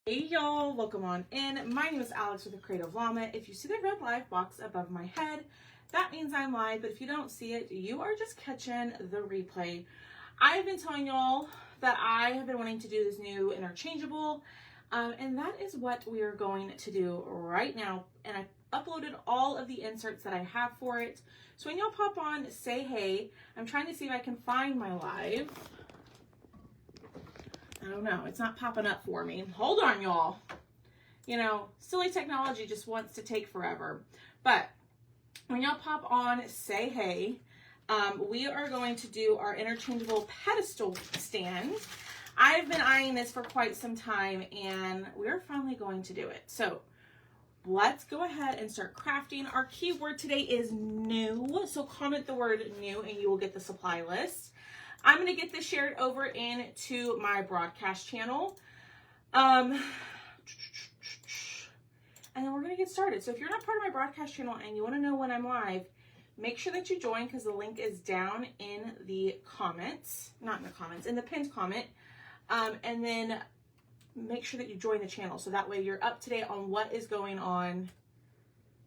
Hey y'all, welcome on in. My name is Alex with the Creative Llama. If you see the red live box above my head, that means I'm live, but if you don't see it, you are just catching the replay. I've been telling y'all that I have been wanting to do this new interchangeable, and that is what we are going to do right now. And I uploaded all of the inserts that I have for it. So when y'all pop on, say hey. I'm trying to see if I can find my live. I don't know. It's not popping up for me. Hold on, y'all. You know, silly technology just wants to take forever. But when y'all pop on, say hey. We are going to do our interchangeable pedestal stand. I've been eyeing this for quite some time, and we're finally going to do it. So let's go ahead and start crafting. Our keyword today is new. So comment the word new, and you will get the supply list. I'm going to get this shared over into my broadcast channel. And then we're going to get started. So if you're not part of my broadcast channel and you want to know when I'm live, make sure that you join because the link is down in the comments. Not in the comments, in the pinned comment. And then make sure that you join the channel so that way you're up to date on what is going on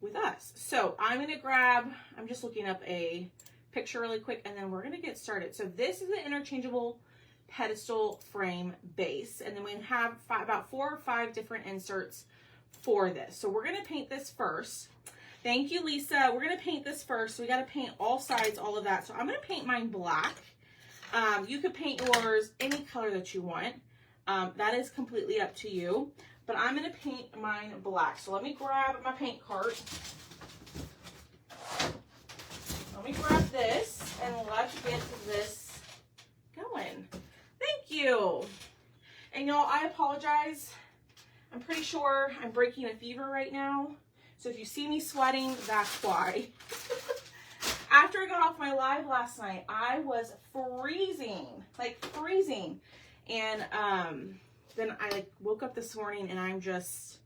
with us. So I'm going to grab, I'm just looking up a picture really quick, and then we're going to get started. So this is the interchangeable pedestal frame base, and then we have about 4 or 5 different inserts for this. So we're going to paint this first. Thank you, Lisa. We're going to paint this first. So we got to paint all sides, all of that. So I'm going to paint mine black. You could paint yours any color that you want. That is completely up to you, but I'm going to paint mine black. So let me grab my paint cart. Let me grab this and let's get this going. Thank you. And y'all, I apologize. I'm pretty sure I'm breaking a fever right now. So if you see me sweating, that's why. After I got off my live last night, I was freezing, like freezing. And then I woke up this morning and I'm just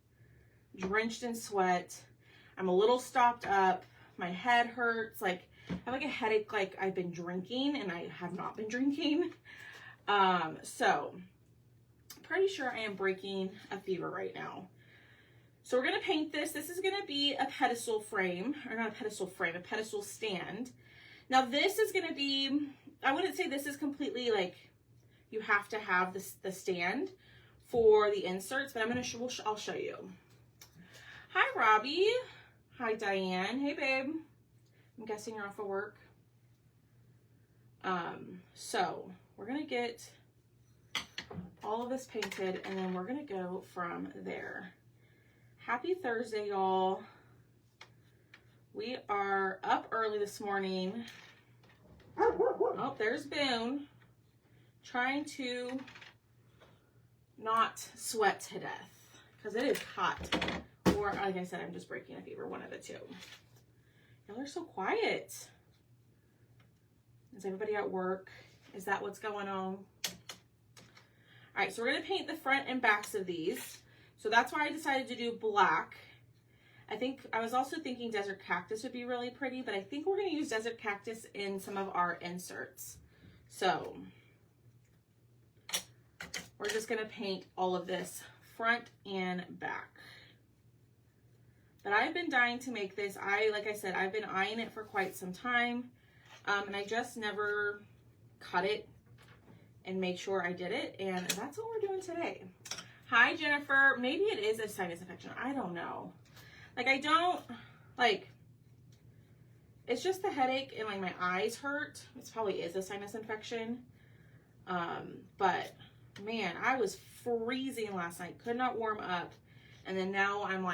drenched in sweat. I'm a little stopped up. My head hurts. I have a headache like I've been drinking, and I have not been drinking. So pretty sure I am breaking a fever right now. So we're going to paint this. This is going to be a pedestal frame, or not a pedestal frame, a pedestal stand. Now this is going to be, I wouldn't say this is completely you have to have the stand for the inserts, but I'll show you. Hi, Robbie. Hi, Diane. Hey, babe. I'm guessing you're off of work. So we're going to get all of this painted, and then we're going to go from there. Happy Thursday, y'all. We are up early this morning. Oh, there's Boone. Trying to not sweat to death because it is hot. Or, like I said, I'm just breaking a fever, one of the two. Y'all are so quiet. Is everybody at work? Is that what's going on? All right, so we're going to paint the front and backs of these. So that's why I decided to do black. I was also thinking desert cactus would be really pretty, but I think we're going to use desert cactus in some of our inserts. So we're just going to paint all of this front and back. But I've been dying to make this. Like I said, I've been eyeing it for quite some time. And I just never cut it and make sure I did it. And that's what we're doing today. Hi, Jennifer. Maybe it is a sinus infection. I don't know. It's just the headache and my eyes hurt. It probably is a sinus infection. But man, I was freezing last night. Could not warm up. And then now I'm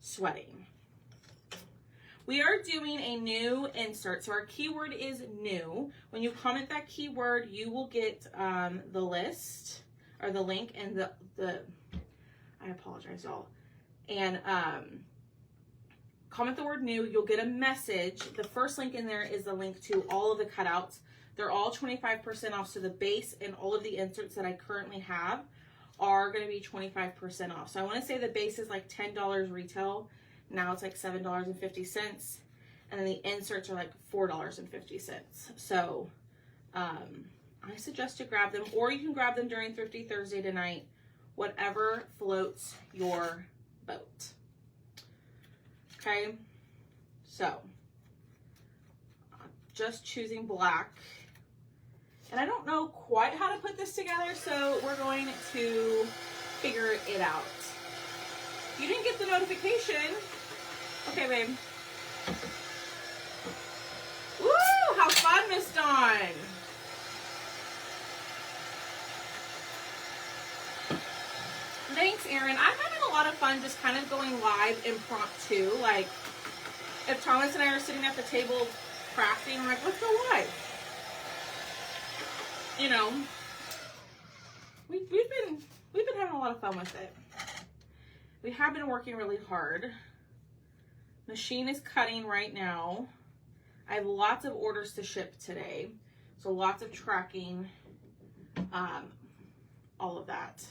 sweating. We are doing a new insert. So our keyword is new. When you comment that keyword, you will get the list or the link and the I apologize, y'all. And comment the word new, you'll get a message. The first link in there is the link to all of the cutouts. They're all 25% off. So the base and all of the inserts that I currently have are going to be 25% off. So I want to say the base is $10 retail. Now it's $7.50. And then the inserts are $4.50. So I suggest to grab them, or you can grab them during Thrifty Thursday tonight, whatever floats your boat. Okay, so I'm just choosing black. And I don't know quite how to put this together, so we're going to figure it out. You didn't get the notification. Okay, babe. Woo! How fun, Miss Dawn. Thanks, Erin. I'm having a lot of fun just kind of going live impromptu. Like, if Thomas and I are sitting at the table crafting, we're like, let's go live. You know, we've been having a lot of fun with it. We have been working really hard. Machine is cutting right now. I have lots of orders to ship today, so lots of tracking, all of that.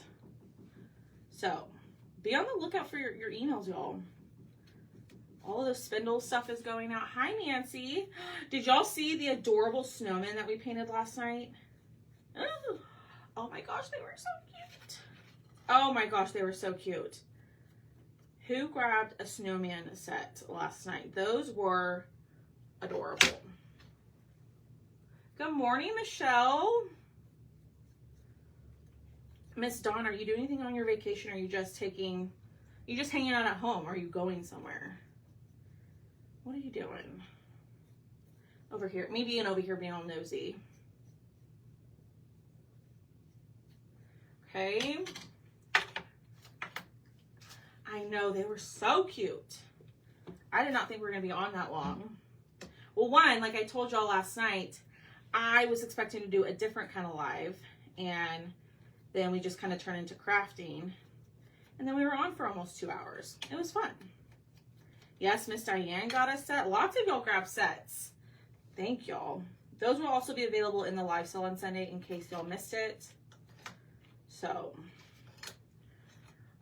So be on the lookout for your emails, y'all. All of the spindle stuff is going out. Hi, Nancy. Did y'all see the adorable snowman that we painted last night? Oh my gosh, they were so cute. Oh my gosh, they were so cute. Who grabbed a snowman set last night? Those were adorable. Good morning, Michelle. Miss Dawn, are you doing anything on your vacation? Or are you just hanging out at home? Or are you going somewhere? What are you doing? Over here. Me being over here being all nosy. Okay. I know, they were so cute. I did not think we were going to be on that long. Well, one, like I told y'all last night, I was expecting to do a different kind of live. And then we just kind of turned into crafting. And then we were on for almost 2 hours. It was fun. Yes, Miss Diane got a set. Lots of y'all grabbed sets. Thank y'all. Those will also be available in the live sale on Sunday in case y'all missed it. So,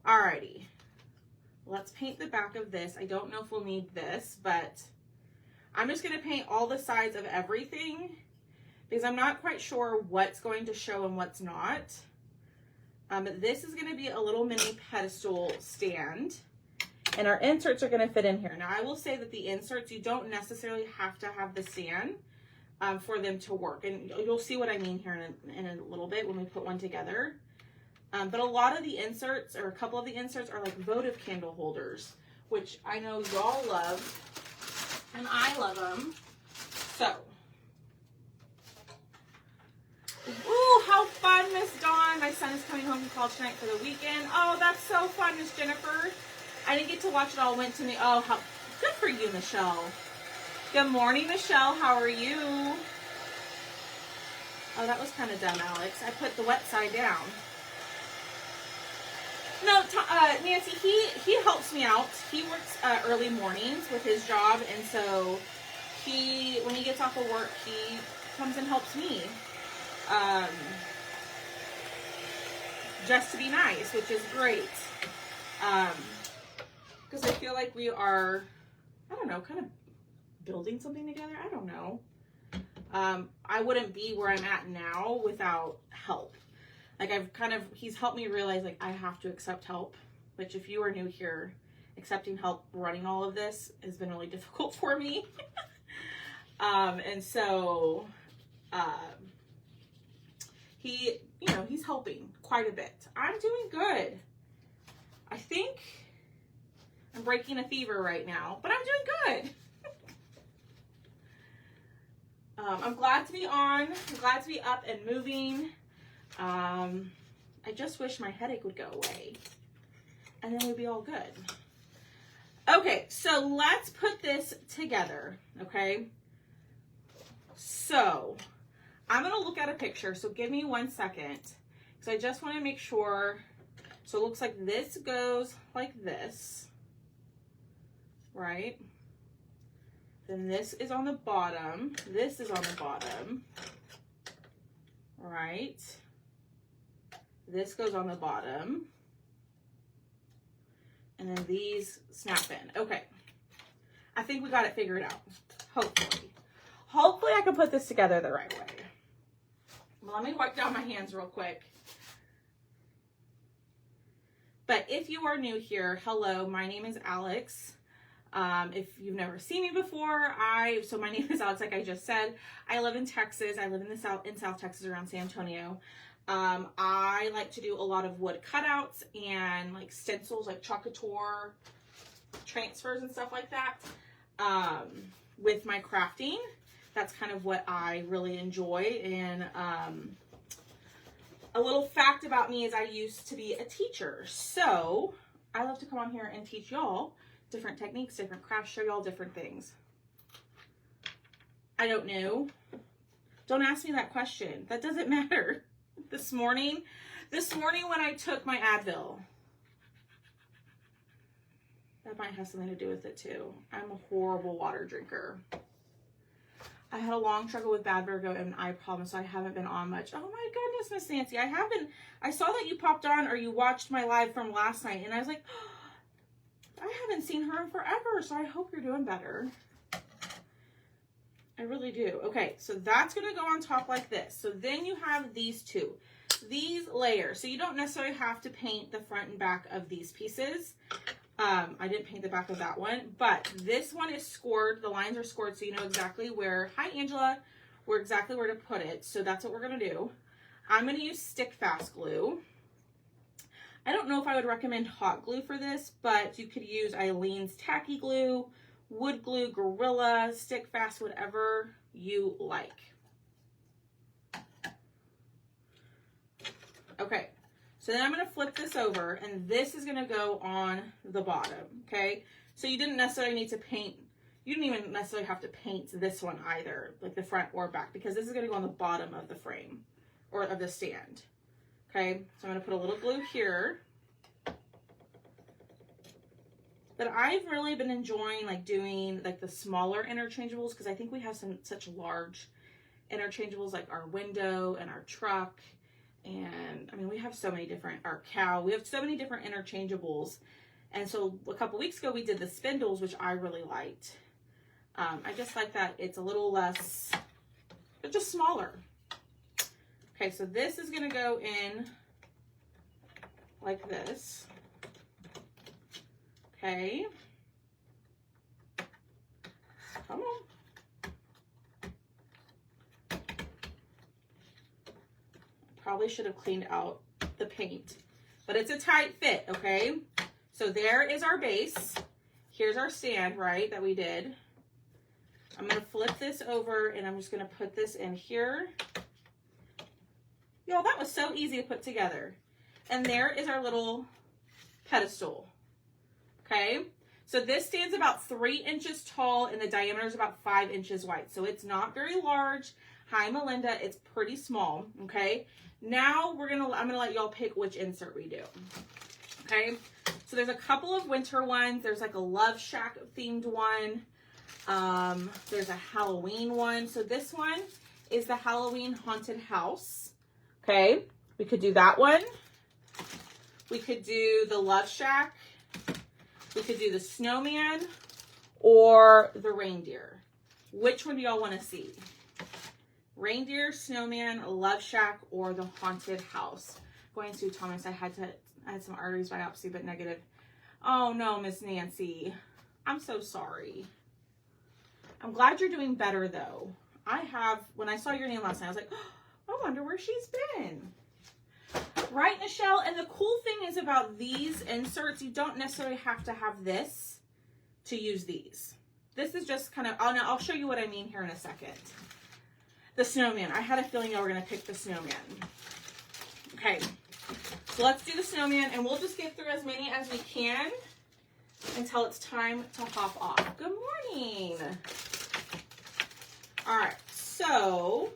alrighty. Let's paint the back of this. I don't know if we'll need this, but I'm just going to paint all the sides of everything because I'm not quite sure what's going to show and what's not. This is going to be a little mini pedestal stand, and our inserts are going to fit in here. Now, I will say that the inserts, you don't necessarily have to have the stand for them to work, and you'll see what I mean here in a little bit when we put one together. But a lot of the inserts, or a couple of the inserts, are like votive candle holders, which I know y'all love, and I love them. So, ooh, how fun, Miss Dawn. My son is coming home from college tonight for the weekend. Oh, that's so fun, Miss Jennifer. I didn't get to watch it all. Went to me. Oh, how good for you, Michelle. Good morning, Michelle. How are you? Oh, that was kind of dumb, Alex. I put the wet side down. No, Nancy, he helps me out. He works early mornings with his job, and so when he gets off of work, he comes and helps me. Just to be nice, which is great. Because I feel like we are, I don't know, kind of building something together. I don't know. I wouldn't be where I'm at now without help. Like he's helped me realize like I have to accept help, which if you are new here, accepting help running all of this has been really difficult for me. And so, he's helping quite a bit. I'm doing good. I think I'm breaking a fever right now, but I'm doing good. I'm glad to be on. I'm glad to be up and moving. I just wish my headache would go away and then we'd be all good. Okay, so let's put this together, okay? So I'm going to look at a picture, so give me 1 second because I just want to make sure. So it looks like this goes like this, right? Then this is on the bottom. This is on the bottom, right? This goes on the bottom. And then these snap in. Okay. I think we got it figured out. Hopefully. Hopefully I can put this together the right way. Well, let me wipe down my hands real quick. But if you are new here, hello, my name is Alex. If you've never seen me before, so my name is Alex, like I just said. I live in Texas. I live in South Texas around San Antonio. I like to do a lot of wood cutouts and like stencils, like chocateur transfers and stuff like that. With my crafting, that's kind of what I really enjoy. And a little fact about me is I used to be a teacher. So I love to come on here and teach y'all different techniques, different crafts, show y'all different things. I don't know. Don't ask me that question. That doesn't matter. This morning when I took my Advil, that might have something to do with it too. I'm a horrible water drinker. I had a long struggle with bad Virgo and eye problems, so I haven't been on much. Oh my goodness, Miss Nancy, I saw that you popped on or you watched my live from last night, and I was like, oh, I haven't seen her in forever, so I hope you're doing better. I really do. Okay, so that's gonna go on top like this. So then you have these two, these layers. So you don't necessarily have to paint the front and back of these pieces. I didn't paint the back of that one, but this one is scored. The lines are scored, so you know exactly where, hi Angela, exactly where to put it. So that's what we're gonna do. I'm gonna use stick fast glue. I don't know if I would recommend hot glue for this, but you could use Eileen's tacky glue, wood glue, Gorilla, stick fast, whatever you like. Okay. So then I'm going to flip this over, and this is going to go on the bottom, okay? So you didn't necessarily need to paint, you didn't even necessarily have to paint this one either, like the front or back, because this is going to go on the bottom of the frame, or of the stand, okay? So I'm going to put a little glue here. But I've really been enjoying like doing like the smaller interchangeables, because I think we have such large interchangeables, like our window and our truck. And I mean, we have so many different, our cow, we have so many different interchangeables. And so a couple weeks ago, we did the spindles, which I really liked. I just like that it's a little less, but just smaller. Okay, so this is gonna go in like this. Okay. Come on. Probably should have cleaned out the paint, but it's a tight fit, okay? So there is our base. Here's our stand, right, that we did. I'm gonna flip this over and I'm just gonna put this in here. Y'all, that was so easy to put together. And there is our little pedestal, okay? So this stand's about 3 inches tall and the diameter is about 5 inches wide. So it's not very large. Hi, Melinda, it's pretty small, okay? Now I'm gonna let y'all pick which insert we do, okay? So there's a couple of winter ones. There's like a Love Shack themed one. There's a Halloween one. So this one is the Halloween haunted house, okay? We could do that one. We could do the Love Shack. We could do the snowman or the reindeer. Which one do y'all want to see? Reindeer, snowman, Love Shack, or the haunted house? Going to Thomas, I had some arteries biopsy, but negative. Oh no, Miss Nancy. I'm so sorry. I'm glad you're doing better though. When I saw your name last night, I was like, oh, I wonder where she's been. Right, Michelle? And the cool thing is about these inserts, you don't necessarily have to have this to use these. This is just kind of, I'll show you what I mean here in a second. The snowman. I had a feeling y'all were going to pick the snowman. Okay, so let's do the snowman, and we'll just get through as many as we can until it's time to hop off. Good morning. All right, so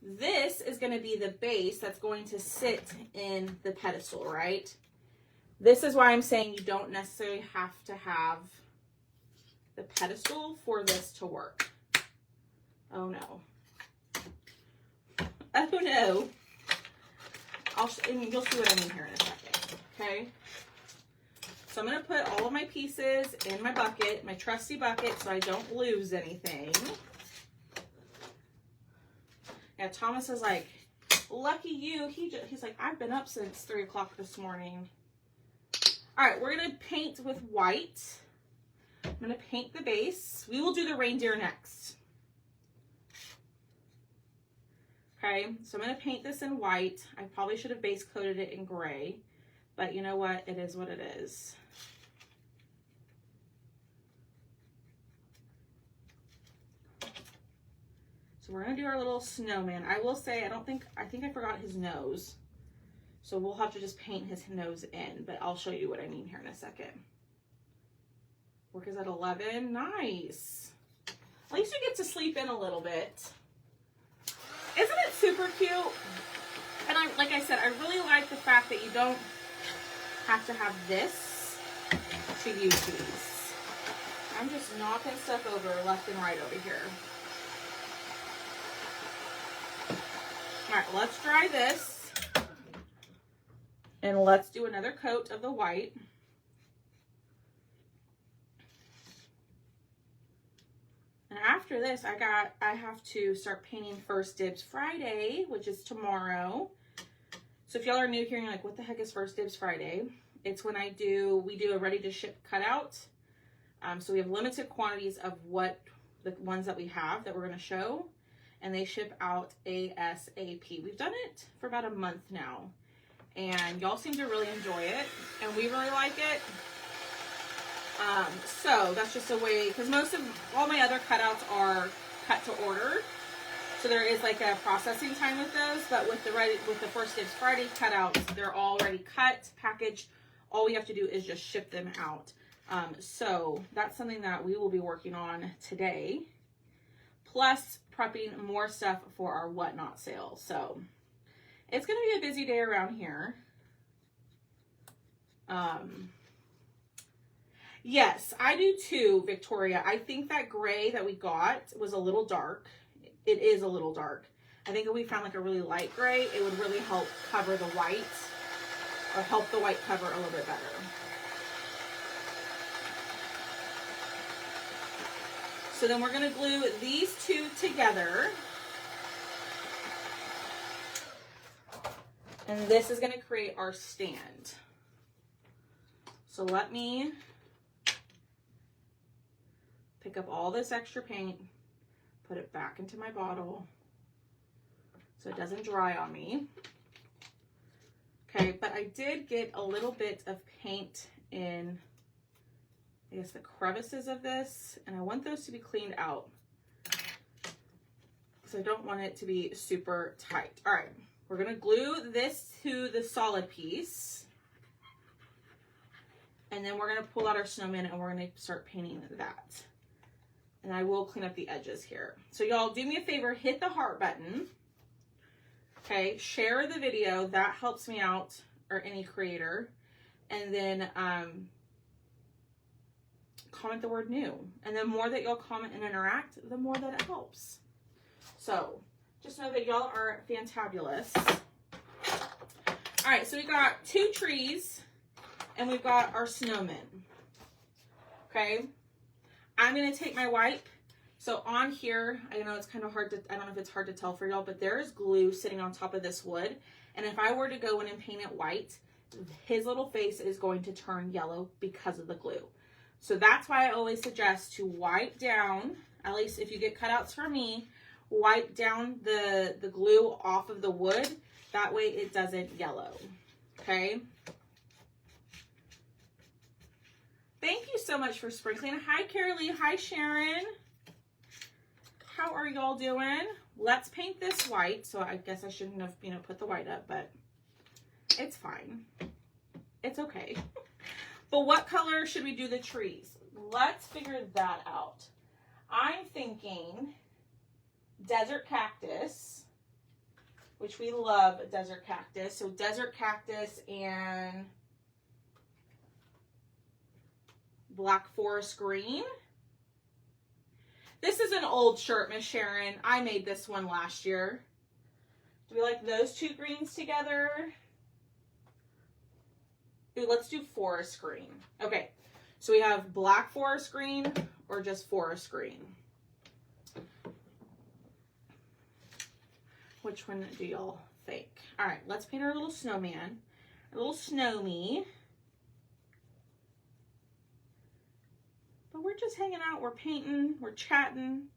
this is going to be the base that's going to sit in the pedestal, right? This is why I'm saying you don't necessarily have to have the pedestal for this to work. Oh no. Oh no. You'll see what I mean here in a second, okay? So I'm going to put all of my pieces in my bucket, my trusty bucket, so I don't lose anything. Yeah, Thomas is like, Lucky you, he's like, I've been up since 3 o'clock this morning. All right, we're gonna paint with white. I'm gonna paint the base. We will do the reindeer next. Okay, so I'm gonna paint this in white. I probably should have base coated it in gray, but you know what? It is what it is. So we're gonna do our little snowman. I will say, I think I forgot his nose. So we'll have to just paint his nose in, but I'll show you what I mean here in a second. Work is at 11, nice. At least you get to sleep in a little bit. Isn't it super cute? And like I said, I really like the fact that you don't have to have this to use these. I'm just knocking stuff over left and right over here. All right, let's dry this. And let's do another coat of the white. And after this, I have to start painting First Dibs Friday, which is tomorrow. So if y'all are new here and you're like, what the heck is First Dibs Friday? It's when we do a ready to ship cutout. So we have limited quantities of the ones that we have that we're gonna show, and they ship out ASAP. We've done it for about a month now, and y'all seem to really enjoy it, and we really like it. So that's just a way, because most of all my other cutouts are cut to order, so there is like a processing time with those. But with the First Dibs Friday cutouts, they're already cut, packaged. All we have to do is just ship them out. So that's something that we will be working on today, plus prepping more stuff for our Whatnot sale. So it's going to be a busy day around here. Yes, I do too, Victoria. I think that gray that we got was a little dark. It is a little dark. I think if we found like a really light gray, it would really help cover the white, or help the white cover a little bit better. So then we're going to glue these two together. And this is going to create our stand. So let me pick up all this extra paint, put it back into my bottle so it doesn't dry on me. Okay, but I did get a little bit of paint in, I guess, the crevices of this, and I want those to be cleaned out because I don't want it to be super tight. All right, we're gonna glue this to the solid piece, and then we're gonna pull out our snowman and we're gonna start painting that. And I will clean up the edges here. So y'all, do me a favor, hit the heart button. Okay, share the video, that helps me out, or any creator. And then comment the word new. And the more that y'all comment and interact, the more that it helps. So just know that y'all are fantabulous. All right, so we got 2 trees and we've got our snowmen. Okay, I'm gonna take my wipe. So on here, I know it's kind of hard to, I don't know if it's hard to tell for y'all, but there is glue sitting on top of this wood. And if I were to go in and paint it white, his little face is going to turn yellow because of the glue. So that's why I always suggest to wipe down, at least if you get cutouts from me, wipe down the glue off of the wood. That way it doesn't yellow, okay? Thank you so much for sprinkling. Hi, Carolee. Hi, Sharon. How are y'all doing? Let's paint this white. So I guess I shouldn't have, put the white up, but it's fine. It's okay. But what color should we do the trees? Let's figure that out. I'm thinking desert cactus, which we love desert cactus. So desert cactus and black forest green. This is an old shirt, Miss Sharon. I made this one last year. Do we like those 2 greens together? Ooh, let's do forest green. Okay, so we have black forest green or just forest green. Which one do y'all think. All right, let's paint our little snowman. Our little snow me. But we're just hanging out. We're painting. We're chatting.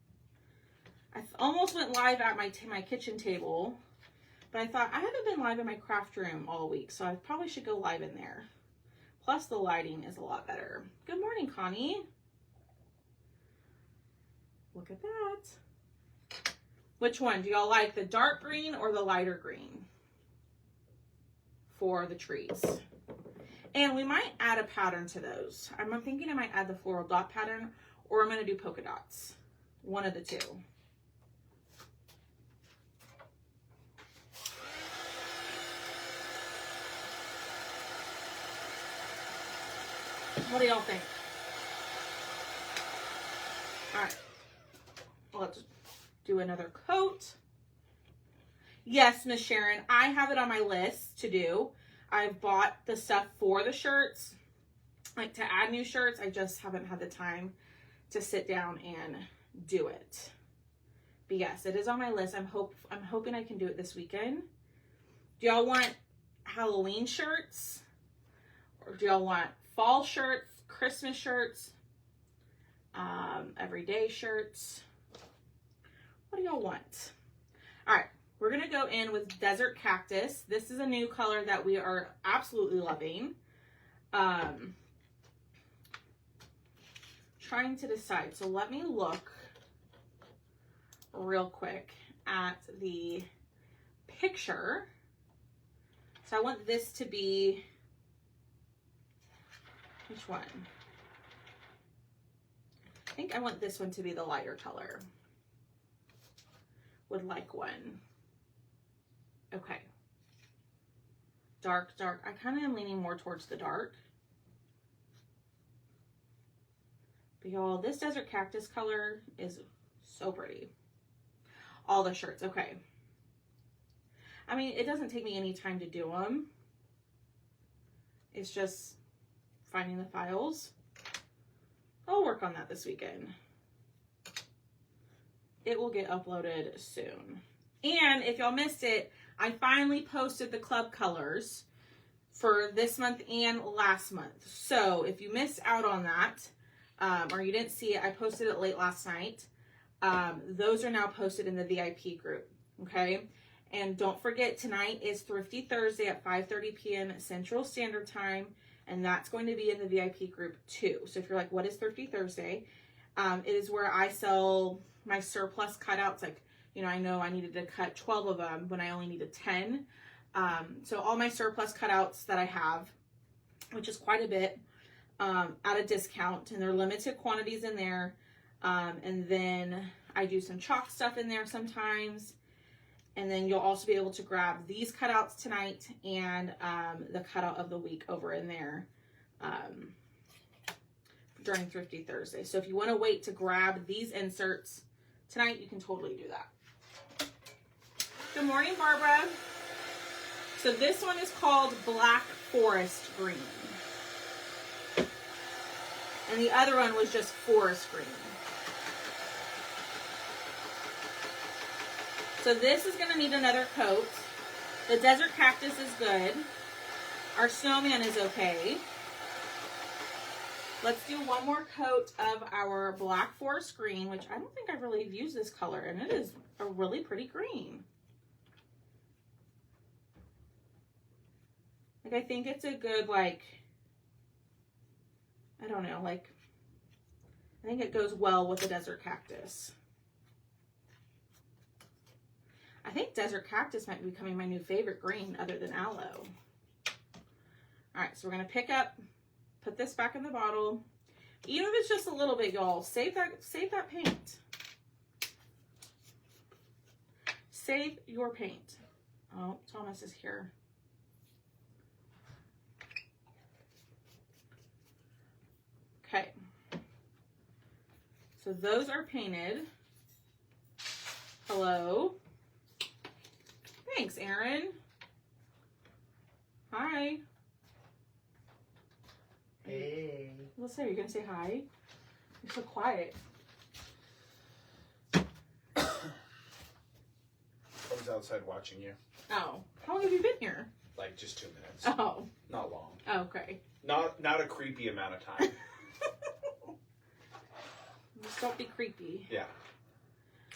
I almost went live at my kitchen table. But I thought, I haven't been live in my craft room all week, so I probably should go live in there. Plus, the lighting is a lot better. Good morning, Connie. Look at that. Which one? Do y'all like the dark green or the lighter green for the trees? And we might add a pattern to those. I'm thinking I might add the floral dot pattern, or I'm going to do polka dots. One of the two. What do y'all think? All right. Let's do another coat. Yes, Miss Sharon, I have it on my list to do. I've bought the stuff for the shirts, like to add new shirts. I just haven't had the time to sit down and do it. But yes, it is on my list. I'm hoping I can do it this weekend. Do y'all want Halloween shirts? Or do y'all want fall shirts, Christmas shirts, everyday shirts? What do y'all want? All right, we're gonna go in with Desert Cactus. This is a new color that we are absolutely loving. Trying to decide. So let me look real quick at the picture. So I want this to be, which one? I think I want this one to be the lighter color. Would like one. Okay. Dark, dark. I kind of am leaning more towards the dark. But y'all, this Desert Cactus color is so pretty. All the shirts. Okay. I mean, it doesn't take me any time to do them. It's just finding the files. I'll work on that this weekend. It will get uploaded soon. And if y'all missed it, I finally posted the club colors for this month and last month. So if you missed out on that, or you didn't see it, I posted it late last night. Those are now posted in the VIP group, okay? And don't forget, tonight is Thrifty Thursday at 5:30 p.m. Central Standard Time, and that's going to be in the VIP group too. So if you're like, what is Thrifty Thursday? It is where I sell my surplus cutouts. Like, you know I needed to cut 12 of them when I only needed 10. So all my surplus cutouts that I have, which is quite a bit, at a discount, and they're limited quantities in there. And then I do some chalk stuff in there sometimes. And then you'll also be able to grab these cutouts tonight and the cutout of the week over in there during Thrifty Thursday. So if you want to wait to grab these inserts tonight, you can totally do that. Good morning, Barbara. So this one is called Black Forest Green. And the other one was just Forest Green. So this is going to need another coat. The Desert Cactus is good. Our snowman is okay. Let's do one more coat of our Black Forest Green, which I don't think I've really used this color, and it is a really pretty green. Like, I think it's a good, like, I don't know, like, I think it goes well with the Desert Cactus. I think Desert Cactus might be becoming my new favorite green other than aloe. All right, so we're going to pick up, put this back in the bottle. Even if it's just a little bit, y'all, save that paint. Save your paint. Oh, Thomas is here. Okay. So those are painted. Hello. Thanks, Aaron. Hi. Hey. Let's say, you're going to say hi? You're so quiet. I was outside watching you. Oh. How long have you been here? Like just 2 minutes. Oh. Not long. Okay. Not a creepy amount of time. Just don't be creepy. Yeah.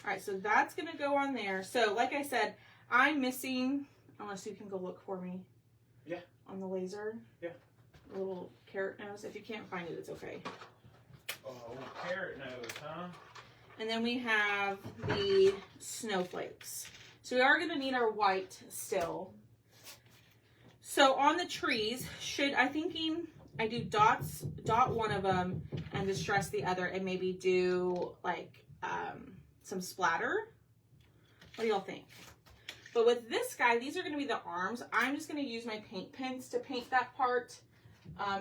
All right, so that's going to go on there. So, like I said, I'm missing, unless you can go look for me. Yeah. On the laser. Yeah. A little carrot nose. If you can't find it, it's okay. Oh, carrot nose, huh? And then we have the snowflakes. So we are going to need our white still. So on the trees, I do dot one of them and distress the other and maybe do like some splatter. What do y'all think? But with this guy, these are going to be the arms. I'm just going to use my paint pens to paint that part.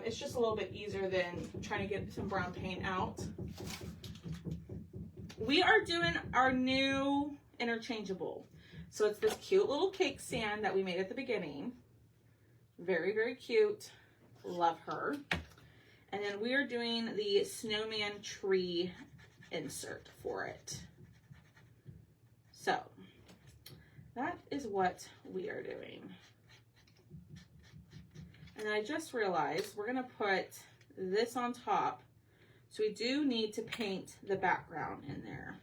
It's just a little bit easier than trying to get some brown paint out. We are doing our new interchangeable. So it's this cute little cake stand that we made at the beginning. Very, very cute. Love her. And then we are doing the snowman tree insert for it. So that is what we are doing. And I just realized we're going to put this on top. So we do need to paint the background in there.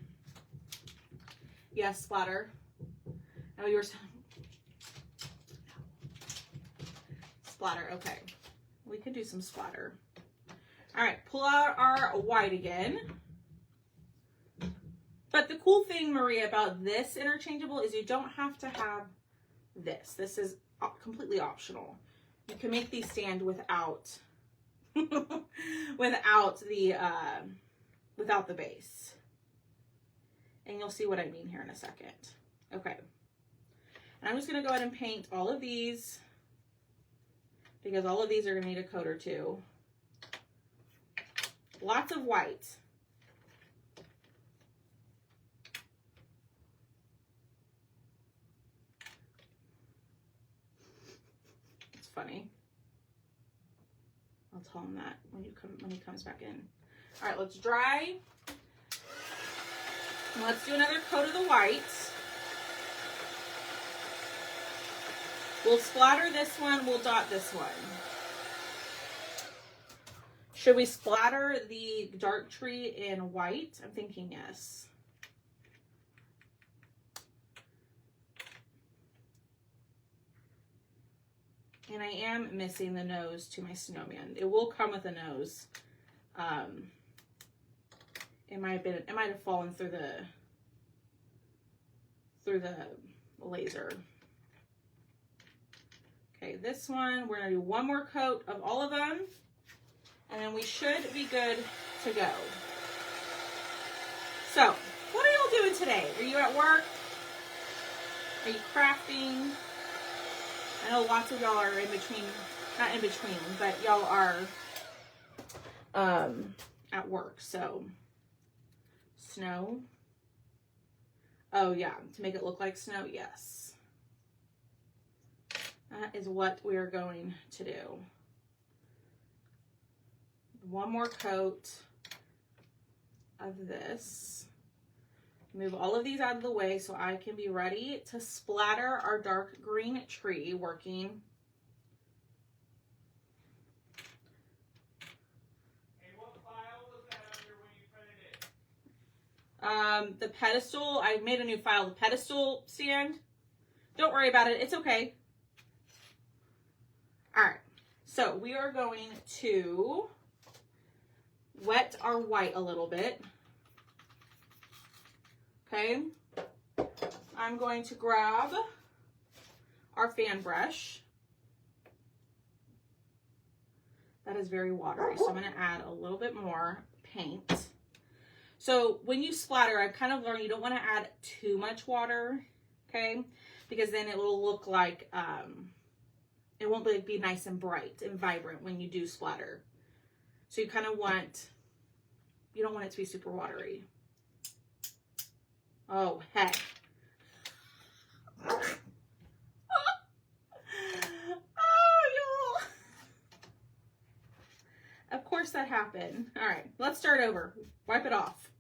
Yes, splatter. Oh, you were splatter. Okay. We could do some splatter. All right, pull out our white again. But the cool thing, Maria, about this interchangeable is you don't have to have this. This is completely optional. You can make these stand without without the base. And you'll see what I mean here in a second. Okay. And I'm just going to go ahead and paint all of these because all of these are going to need a coat or two. Lots of white. It's funny. I'll tell him that when he comes back in. All right, let's dry. And let's do another coat of the white. We'll splatter this one, we'll dot this one. Should we splatter the dark tree in white? I'm thinking yes. And I am missing the nose to my snowman. It will come with a nose. It might have fallen through the laser. Okay, this one, we're gonna do one more coat of all of them, and then we should be good to go. So, what are y'all doing today? Are you at work? Are you crafting? I know lots of y'all are in between, not in between, but y'all are at work, so. Snow. Oh yeah, to make it look like snow, yes. That is what we are going to do. One more coat of this. Move all of these out of the way so I can be ready to splatter our dark green tree working. Hey, what file was that under when you printed it? The pedestal, I made a new file, the pedestal stand. Don't worry about it, it's okay. All right, so we are going to wet our white a little bit. Okay, I'm going to grab our fan brush. That is very watery, so I'm going to add a little bit more paint. So when you splatter, I've kind of learned you don't want to add too much water, okay? Because then it will look like, it won't be nice and bright and vibrant when you do splatter. So you kind of you don't want it to be super watery. Oh, heck. Oh, y'all. Of course that happened. All right, let's start over. Wipe it off.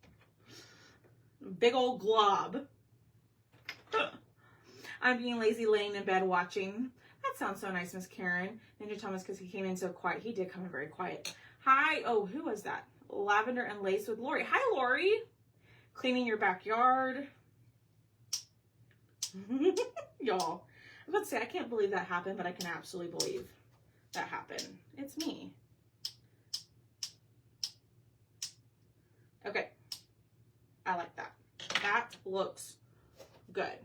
Big old glob. I'm being lazy laying in bed watching. That sounds so nice, Miss Karen. Ninja Thomas, because he came in so quiet. He did come in very quiet. Hi. Oh, who was that? Lavender and Lace with Lori. Hi, Lori. Cleaning your backyard. Y'all. I was about to say, I can't believe that happened, but I can absolutely believe that happened. It's me. Okay. I like that. That looks good.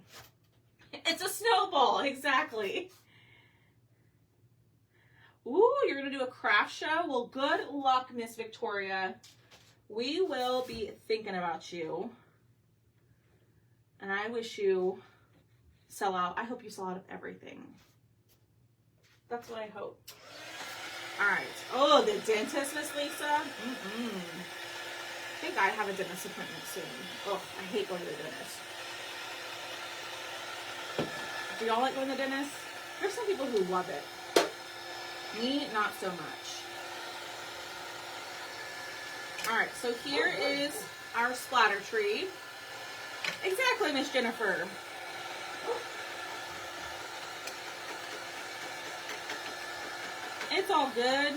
It's a snowball. Exactly. Ooh, you're going to do a craft show? Well, good luck, Miss Victoria. We will be thinking about you. And I wish you sell out. I hope you sell out of everything. That's what I hope. All right. Oh, the dentist, Miss Lisa? I think I have a dentist appointment soon. Oh, I hate going to the dentist. Do y'all like going to the dentist? There's some people who love it. Me, not so much. All right, so here is our splatter tree. Exactly, Miss Jennifer. It's all good.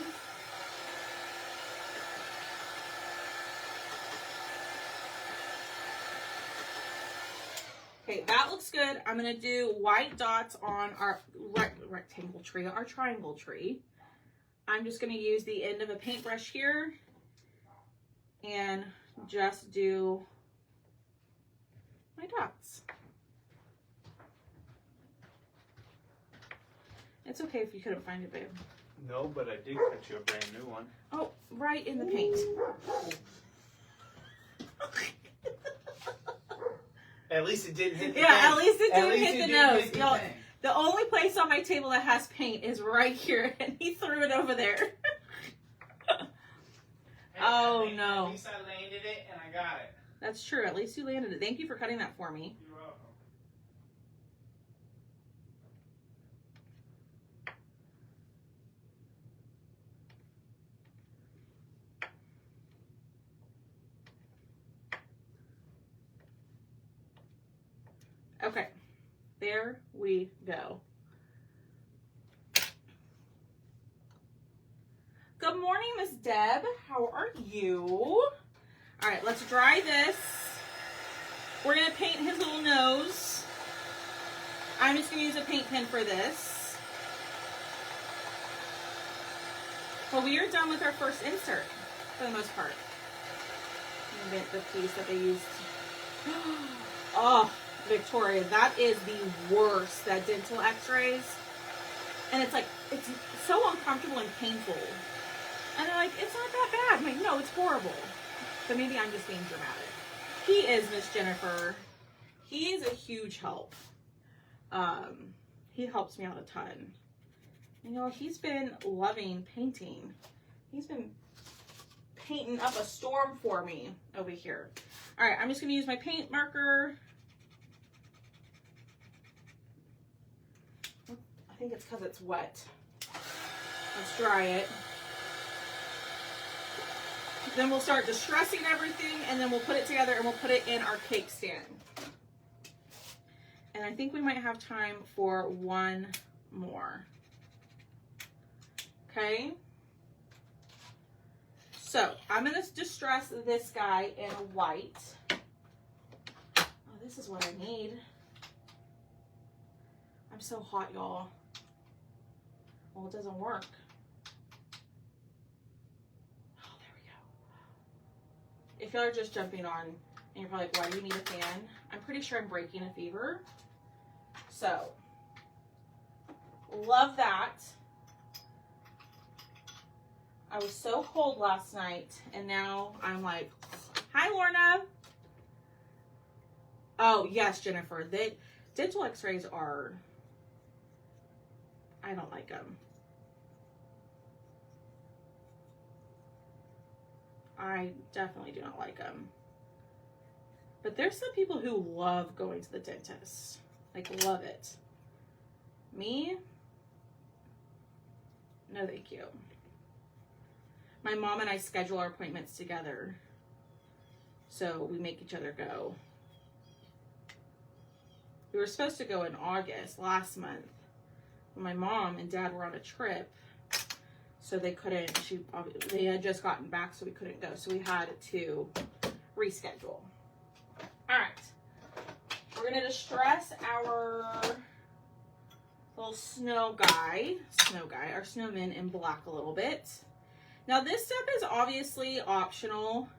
Okay, that looks good. I'm going to do white dots on our rectangle tree, our triangle tree. I'm just going to use the end of a paintbrush here and just do my dots. It's okay if you couldn't find it, babe. No, but I did cut you a brand new one. Oh, right in the paint. At least it didn't hit the Yeah, thing. at least it didn't hit the nose. hit the Y'all, thing. the only place on my table that has paint is right here, and he threw it over there. Oh, no. At least I landed it and I got it. That's true. At least you landed it. Thank you for cutting that for me. You're welcome. Okay, there we go. Good morning, Miss Deb. How are you? All right, let's dry this. We're gonna paint his little nose. I'm just gonna use a paint pen for this. Well, we are done with our first insert for the most part. Invent the piece that they used. Oh, Victoria, that is the worst, that dental x-rays. And it's like, it's so uncomfortable and painful. And they're like, it's not that bad. I'm like, no, it's horrible. But maybe I'm just being dramatic. He is, Miss Jennifer. He is a huge help. He helps me out a ton. You know, he's been loving painting. He's been painting up a storm for me over here. All right, I'm just going to use my paint marker. I think it's because it's wet. Let's dry it. Then we'll start distressing everything, and then we'll put it together and we'll put it in our cake stand. And I think we might have time for one more. Okay. So I'm going to distress this guy in white. Oh, this is what I need. I'm so hot, y'all. Well, it doesn't work. Oh, there we go. If y'all are just jumping on and you're probably like, why do you need a fan? I'm pretty sure I'm breaking a fever. So, love that. I was so cold last night, and now I'm like, hi, Lorna. Oh, yes, Jennifer. The dental x-rays are, I don't like them. I definitely do not like them. But there's some people who love going to the dentist. Like, love it. Me? No, thank you. My mom and I schedule our appointments together. So we make each other go. We were supposed to go in August last month. My mom and dad were on a trip, so they couldn't, they had just gotten back, so we couldn't go. So we had to reschedule. All right. We're going to distress our little snow guy, our snowman in black a little bit. Now this step is obviously optional.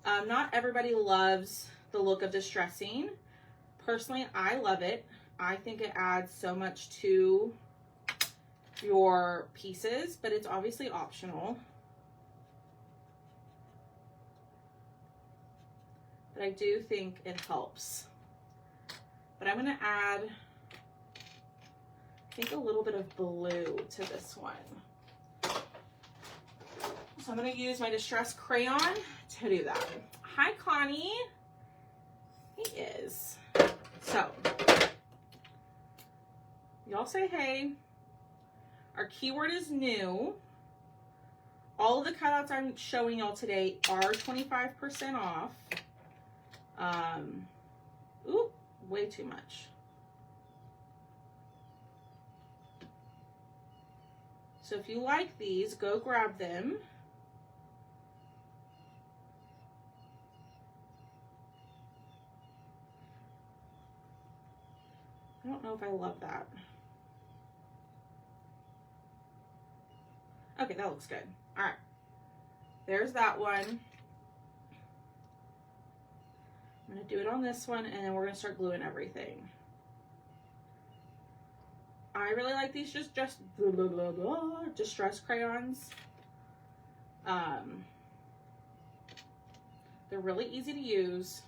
Not everybody loves the look of distressing. Personally, I love it. I think it adds so much to your pieces, but it's obviously optional. But I do think it helps. But I'm going to add, I think, a little bit of blue to this one. So I'm going to use my Distress Crayon to do that. Hi, Connie. He is. So, y'all say hey. Our keyword is new. All of the cutouts I'm showing y'all today are 25% off. Ooh, way too much. So if you like these, go grab them. I don't know if I love that. Okay, that looks good. All right. There's that one. I'm going to do it on this one, and then we're going to start gluing everything. I really like these just blah, blah, blah, blah, distress crayons. They're really easy to use.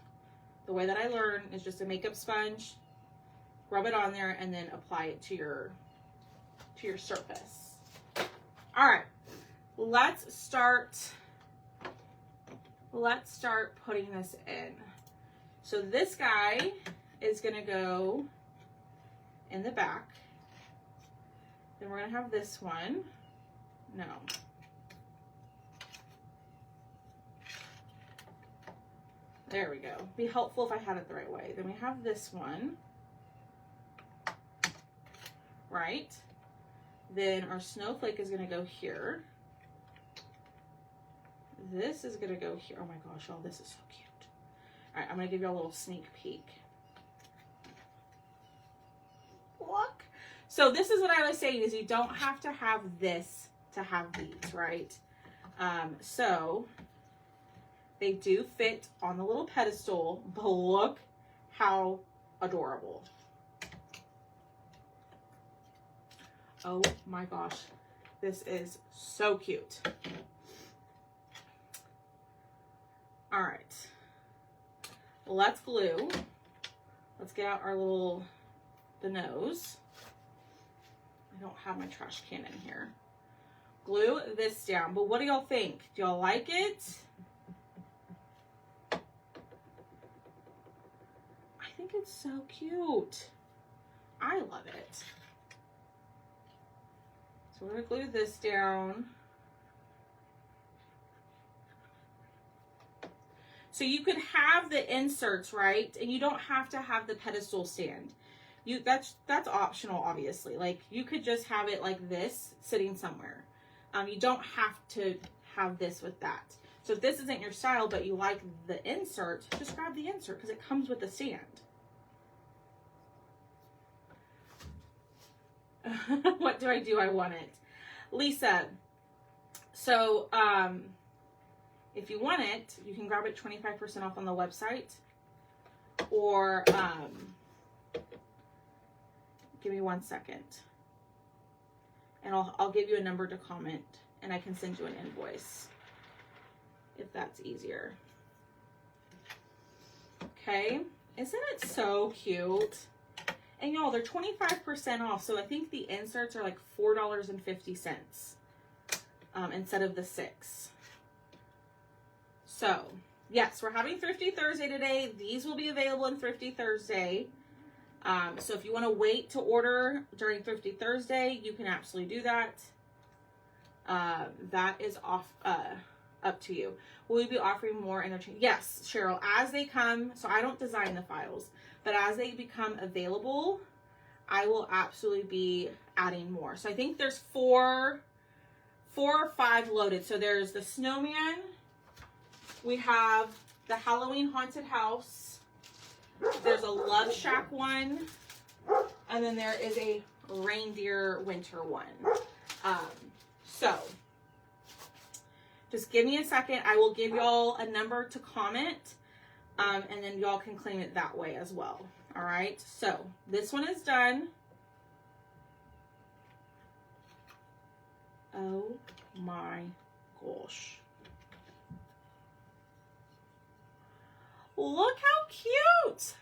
The way that I learn is just a makeup sponge, rub it on there, and then apply it to your surface. All right, let's start putting this in. So this guy is gonna go in the back. Then we're gonna have this one. No. There we go. Be helpful if I had it the right way. Then we have this one. Right? Then our snowflake is gonna go here. This is gonna go here. Oh my gosh, y'all, this is so cute. All right, I'm gonna give you a little sneak peek. Look. So this is what I was saying, is you don't have to have this to have these, right? So they do fit on the little pedestal, but look how adorable. Oh my gosh, this is so cute. All right, let's glue. Let's get out our the nose. I don't have my trash can in here. Glue this down, but what do y'all think? Do y'all like it? I think it's so cute. I love it. So we're gonna glue this down. So you could have the inserts, right? And you don't have to have the pedestal stand. That's optional, obviously. Like, you could just have it like this, sitting somewhere. You don't have to have this with that. So if this isn't your style, but you like the insert, just grab the insert because it comes with the stand. What do? I want it. Lisa, so if you want it, you can grab it 25% off on the website, or give me 1 second, and I'll give you a number to comment, and I can send you an invoice if that's easier. Okay, isn't it so cute? And y'all, they're 25% off, so I think the inserts are like $4.50 instead of the $6. So, yes, we're having Thrifty Thursday today. These will be available in Thrifty Thursday. So if you want to wait to order during Thrifty Thursday, you can absolutely do that. That is off up to you. Will we be offering more interchange? Yes, Cheryl, as they come. So I don't design the files, but as they become available, I will absolutely be adding more. So I think there's four or five loaded. So there's the snowman. We have the Halloween haunted house. There's a Love Shack one. And then there is a reindeer winter one. So just give me a second. I will give y'all a number to comment. And then y'all can claim it that way as well. All right. So this one is done. Oh my gosh. Look how cute.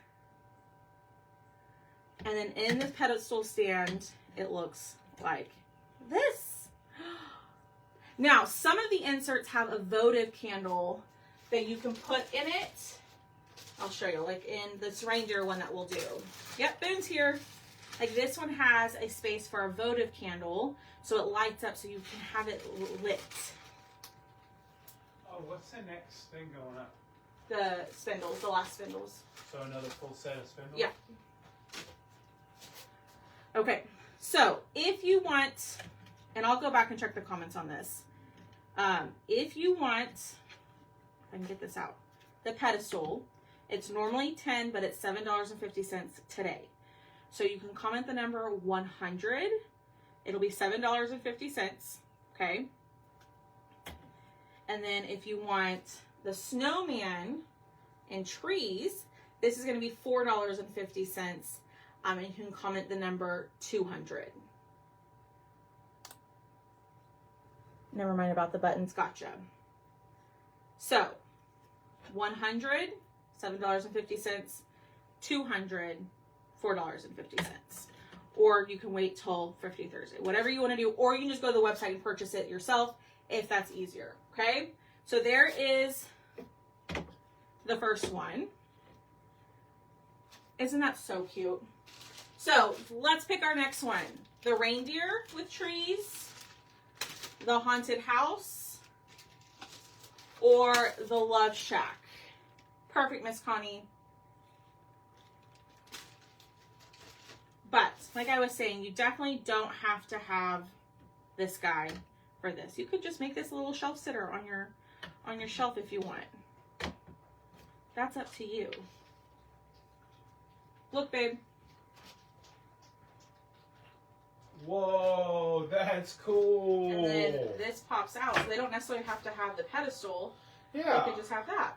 And then in this pedestal stand, it looks like this. Now, some of the inserts have a votive candle that you can put in it. I'll show you, like in this reindeer one that we'll do. Yep, Boone's here. Like this one has a space for a votive candle, so it lights up so you can have it lit. Oh, what's the next thing going up? The spindles, the last spindles. So another full set of spindles? Yeah. Okay, so if you want, and I'll go back and check the comments on this. If you want, if I can get this out, the pedestal, it's normally $10, but it's $7.50 today. So you can comment the number 100. It'll be $7.50, okay? And then if you want the snowman and trees, this is going to be $4.50. And you can comment the number 200. Never mind about the buttons. Gotcha. So 100, $7.50, 200, $4.50. Or you can wait till Thrifty Thursday. Whatever you want to do. Or you can just go to the website and purchase it yourself if that's easier. Okay? So there is the first one. Isn't that so cute? So let's pick our next one. The reindeer with trees, the haunted house, or the Love Shack. Perfect, Miss Connie. But like I was saying, you definitely don't have to have this guy for this. You could just make this a little shelf sitter on your shelf if you want. That's up to you. Look, babe. Whoa, that's cool. And then this pops out. So they don't necessarily have to have the pedestal. Yeah. They could just have that.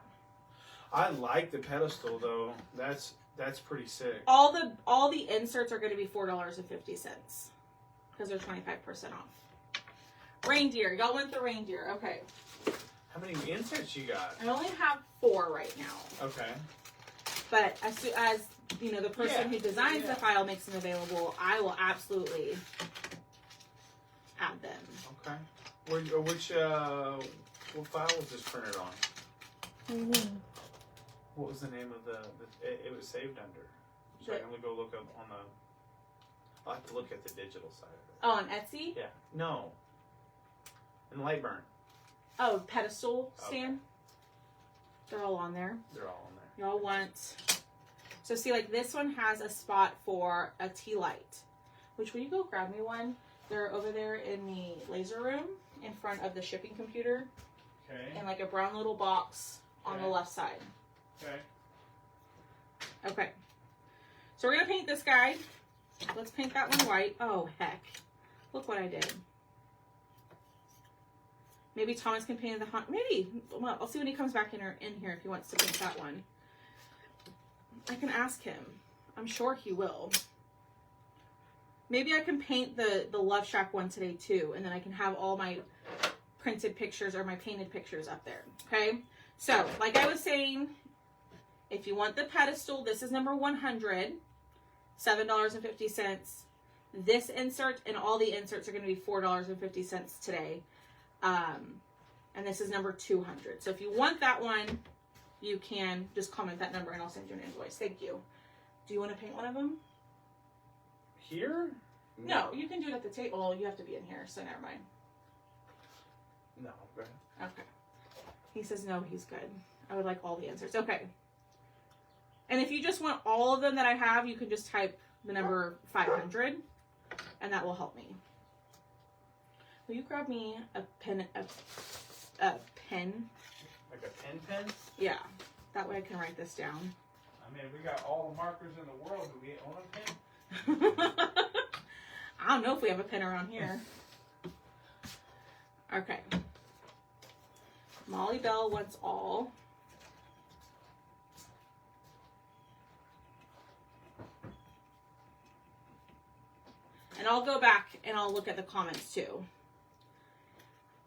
I like the pedestal though. That's pretty sick. All the inserts are going to be $4.50 because they're 25% off. Reindeer. Y'all went the reindeer. Okay. How many inserts you got? I only have 4 right now. Okay. But as you know, the person who designs the file makes them available, I will absolutely add them. Okay. Which what file was this printed on? Mm-hmm. What was the name of it was saved under? So I can go look up on the. I'll have to look at the digital side of it. Oh, on Etsy? Yeah. No. In Lightburn. Oh, pedestal stand. Okay. They're all on there. They're all on there. Y'all want. So see, like this one has a spot for a tea light. Which, will you go grab me one? They're over there in the laser room in front of the shipping computer. Okay. In like a brown little box on the left side. Okay. Okay. So we're going to paint this guy. Let's paint that one white. Oh, heck. Look what I did. Maybe Thomas can paint the hunt. Maybe. Well, I'll see when he comes back in here if he wants to paint that one. I can ask him. I'm sure he will. Maybe I can paint the Love Shack one today too, and then I can have all my printed pictures or my painted pictures up there. Okay? So, like I was saying, if you want the pedestal, this is number 100, $7.50. This insert and all the inserts are going to be $4.50 today. And this is number 200. So if you want that one, you can just comment that number and I'll send you an invoice. Thank you. Do you want to paint one of them? Here? No, you can do it at the table. You have to be in here, so never mind. No, go ahead. Okay. He says no, he's good. I would like all the answers. Okay. And if you just want all of them that I have, you can just type the number 500, and that will help me. Will you grab me a pen? A pen? Like a pen? Yeah. That way I can write this down. I mean, we got all the markers in the world. Do we own a pen? I don't know if we have a pen around here. Okay. Molly Bell wants all. And I'll go back and I'll look at the comments too.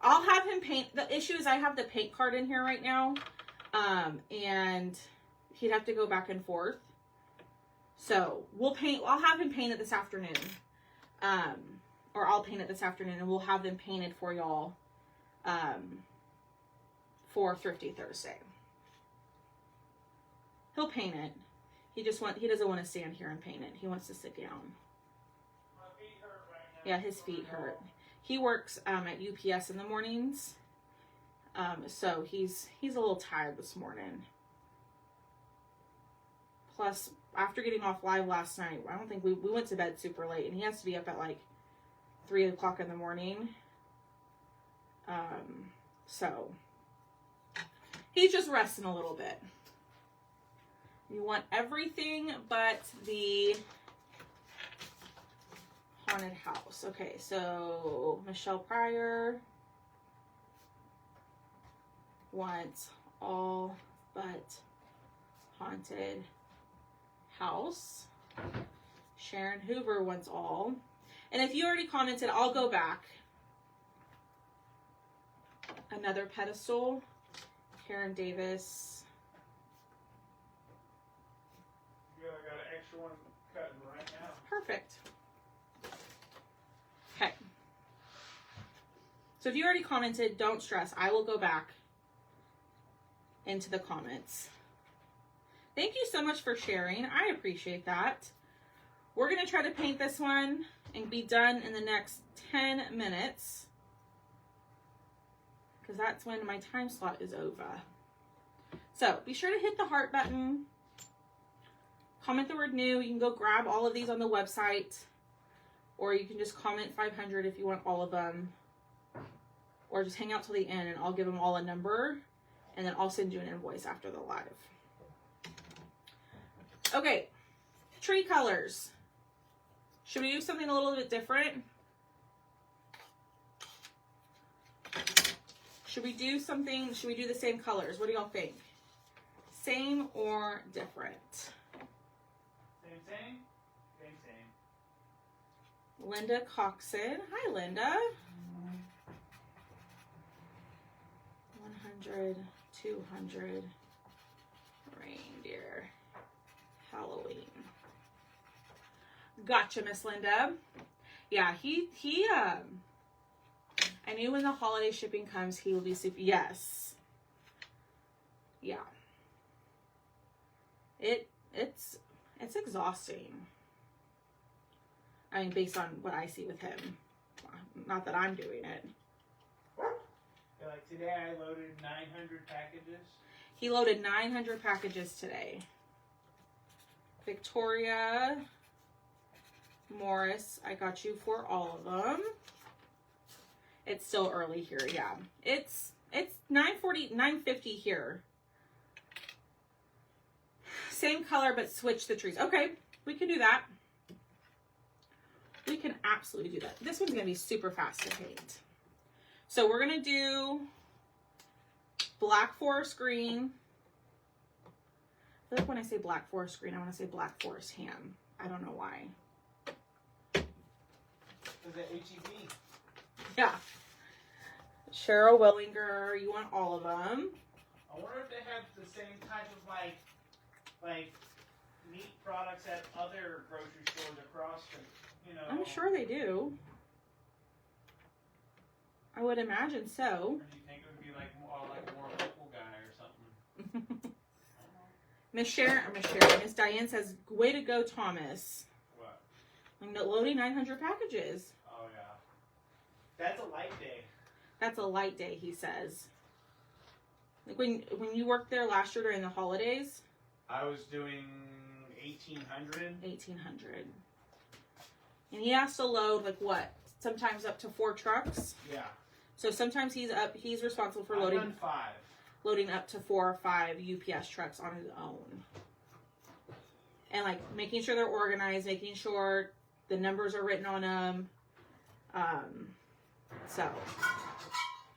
I'll have him paint. The issue is I have the paint card in here right now. And he'd have to go back and forth. So I'll have him paint it this afternoon. Or I'll paint it this afternoon and we'll have them painted for y'all for Thrifty Thursday. He'll paint it. He doesn't want to stand here and paint it. He wants to sit down. My feet hurt right now. Yeah, his feet hurt. He works at UPS in the mornings. So he's a little tired this morning. Plus, after getting off live last night, I don't think we went to bed super late, and he has to be up at like 3 o'clock in the morning. So he's just resting a little bit. You want everything but the haunted house. Okay, so Michelle Pryor wants all but haunted house. Sharon Hoover wants all. And if you already commented, I'll go back. Another pedestal. Karen Davis. Yeah, I got an extra one cutting right now. Perfect. Okay. So if you already commented, don't stress. I will go back into the comments. Thank you so much for sharing. I appreciate that. We're going to try to paint this one and be done in the next 10 minutes. Because that's when my time slot is over. So be sure to hit the heart button. Comment the word new. You can go grab all of these on the website. Or you can just comment 500 if you want all of them. Or just hang out till the end and I'll give them all a number. And then I'll send you an invoice after the live. Okay. Tree colors. Should we do something a little bit different? Should we do the same colors? What do y'all think? Same or different? Same. Linda Coxon. Hi, Linda. 100, 200. Reindeer. Halloween. Gotcha, Miss Linda. Yeah, I knew when the holiday shipping comes, he will be super. Yes. Yeah. It's exhausting. I mean, based on what I see with him. Not that I'm doing it. Like today I loaded 900 packages. He loaded 900 packages today. Victoria Morris, I got you for all of them. It's still early here, yeah. It's 9:40, 9:50 here. Same color, but switch the trees. Okay, we can do that. We can absolutely do that. This one's gonna be super fast to paint. So we're gonna do Black Forest green. I feel like when I say Black Forest green, I want to say Black Forest ham. I don't know why. Is it HEB? Yeah. Cheryl Wellinger, you want all of them. I wonder if they have the same type of like meat products at other grocery stores across the, you know. I'm sure they do. I would imagine so. Or do you think it would be like more local guy or something? Miss Diane says, way to go, Thomas. What? I'm loading 900 packages. Oh, yeah. That's a light day. That's a light day, he says. Like when you worked there last year during the holidays? I was doing 1,800. 1,800. And he has to load like what? Sometimes up to 4 trucks. Yeah. So sometimes he's responsible for I've loading done 5. Loading up to 4 or 5 UPS trucks on his own. And like making sure they're organized, making sure the numbers are written on them. So.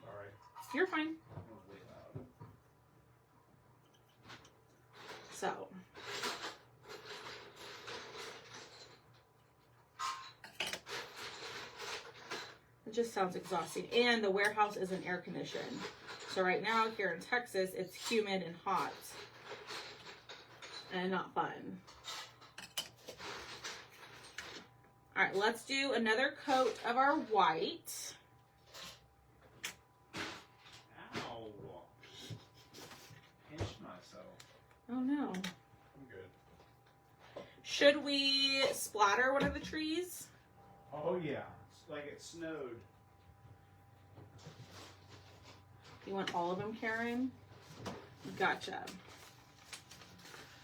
Sorry. You're fine. So. It just sounds exhausting. And the warehouse isn't air conditioned. So right now here in Texas, it's humid and hot. And not fun. All right, let's do another coat of our white. Ow. Pinched myself. Oh no. I'm good. Should we splatter one of the trees? Oh yeah. It's like it snowed. You want all of them, Karen? Gotcha.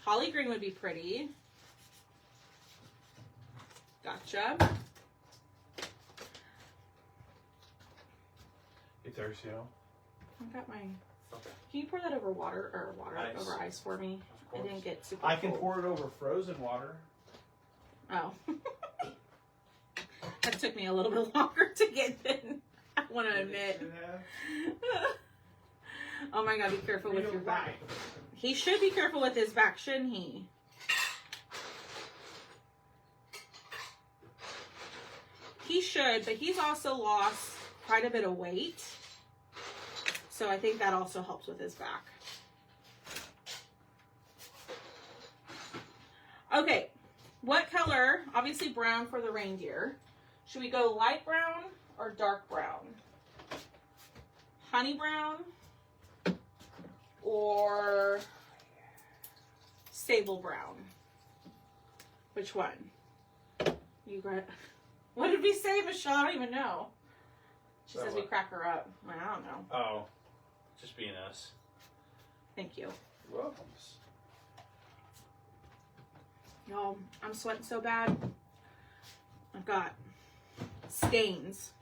Holly green would be pretty. Gotcha. You thirsty now? I got my... Okay. Can you pour that over Ice. over ice for me? Of I course. didn't get super I can cold. pour it over frozen water. Oh. That took me a little bit longer to get than I want to admit. Oh my god, be careful with your back. Right. He should be careful with his back, shouldn't he? He should, but he's also lost quite a bit of weight. So I think that also helps with his back. Okay, what color? Obviously brown for the reindeer. Should we go light brown or dark brown? Honey brown or sable brown? Which one? You got... What did we say, Michelle? I don't even know. She says we crack her up. I don't know. Oh. Just being us. Thank you. You're welcome. Y'all, I'm sweating so bad. I've got stains.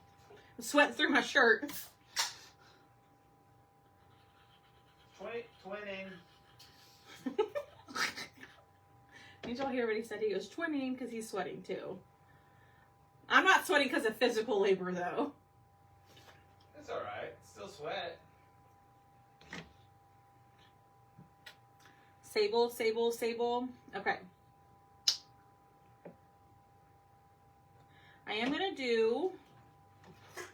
I'm sweating through my shirt. Twinning. Did y'all hear what he said? He goes twinning because he's sweating too. I'm not sweating because of physical labor though. That's alright. Still sweat. Sable, sable, sable. Okay. I am going to do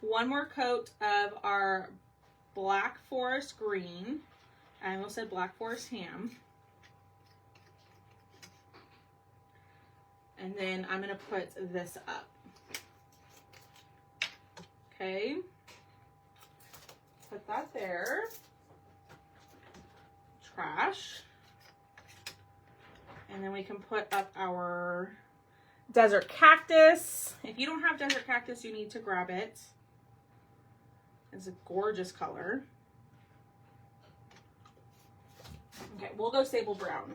one more coat of our Black Forest green. I almost said Black Forest ham. And then I'm going to put this up. Okay. Put that there. Trash. And then we can put up our desert cactus. If you don't have desert cactus, you need to grab it. It's a gorgeous color. Okay, we'll go sable brown.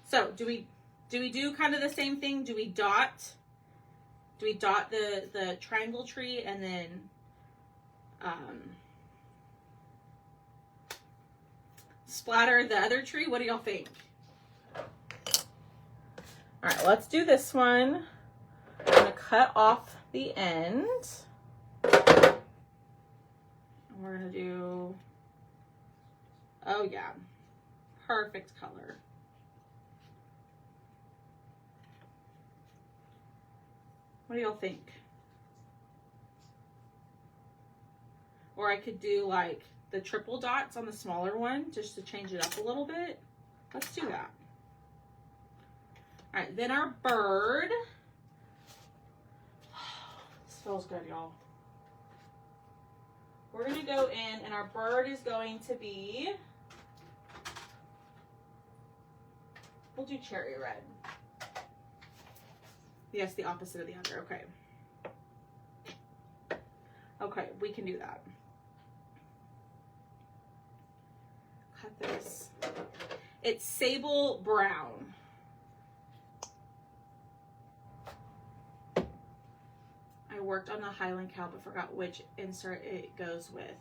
So, do we do kind of the same thing? Do we dot the triangle tree and then splatter the other tree? What do y'all think? All right, let's do this one. I'm gonna cut off the end. And we're gonna do, oh yeah, perfect color. What do y'all think? Or I could do like the triple dots on the smaller one just to change it up a little bit. Let's do that. All right, then our bird. This feels good, y'all. We're gonna go in and our bird is going to be, we'll do cherry red. Yes, the opposite of the other, okay. Okay, we can do that. this. It's sable brown. I worked on the Highland Cow, but forgot which insert it goes with.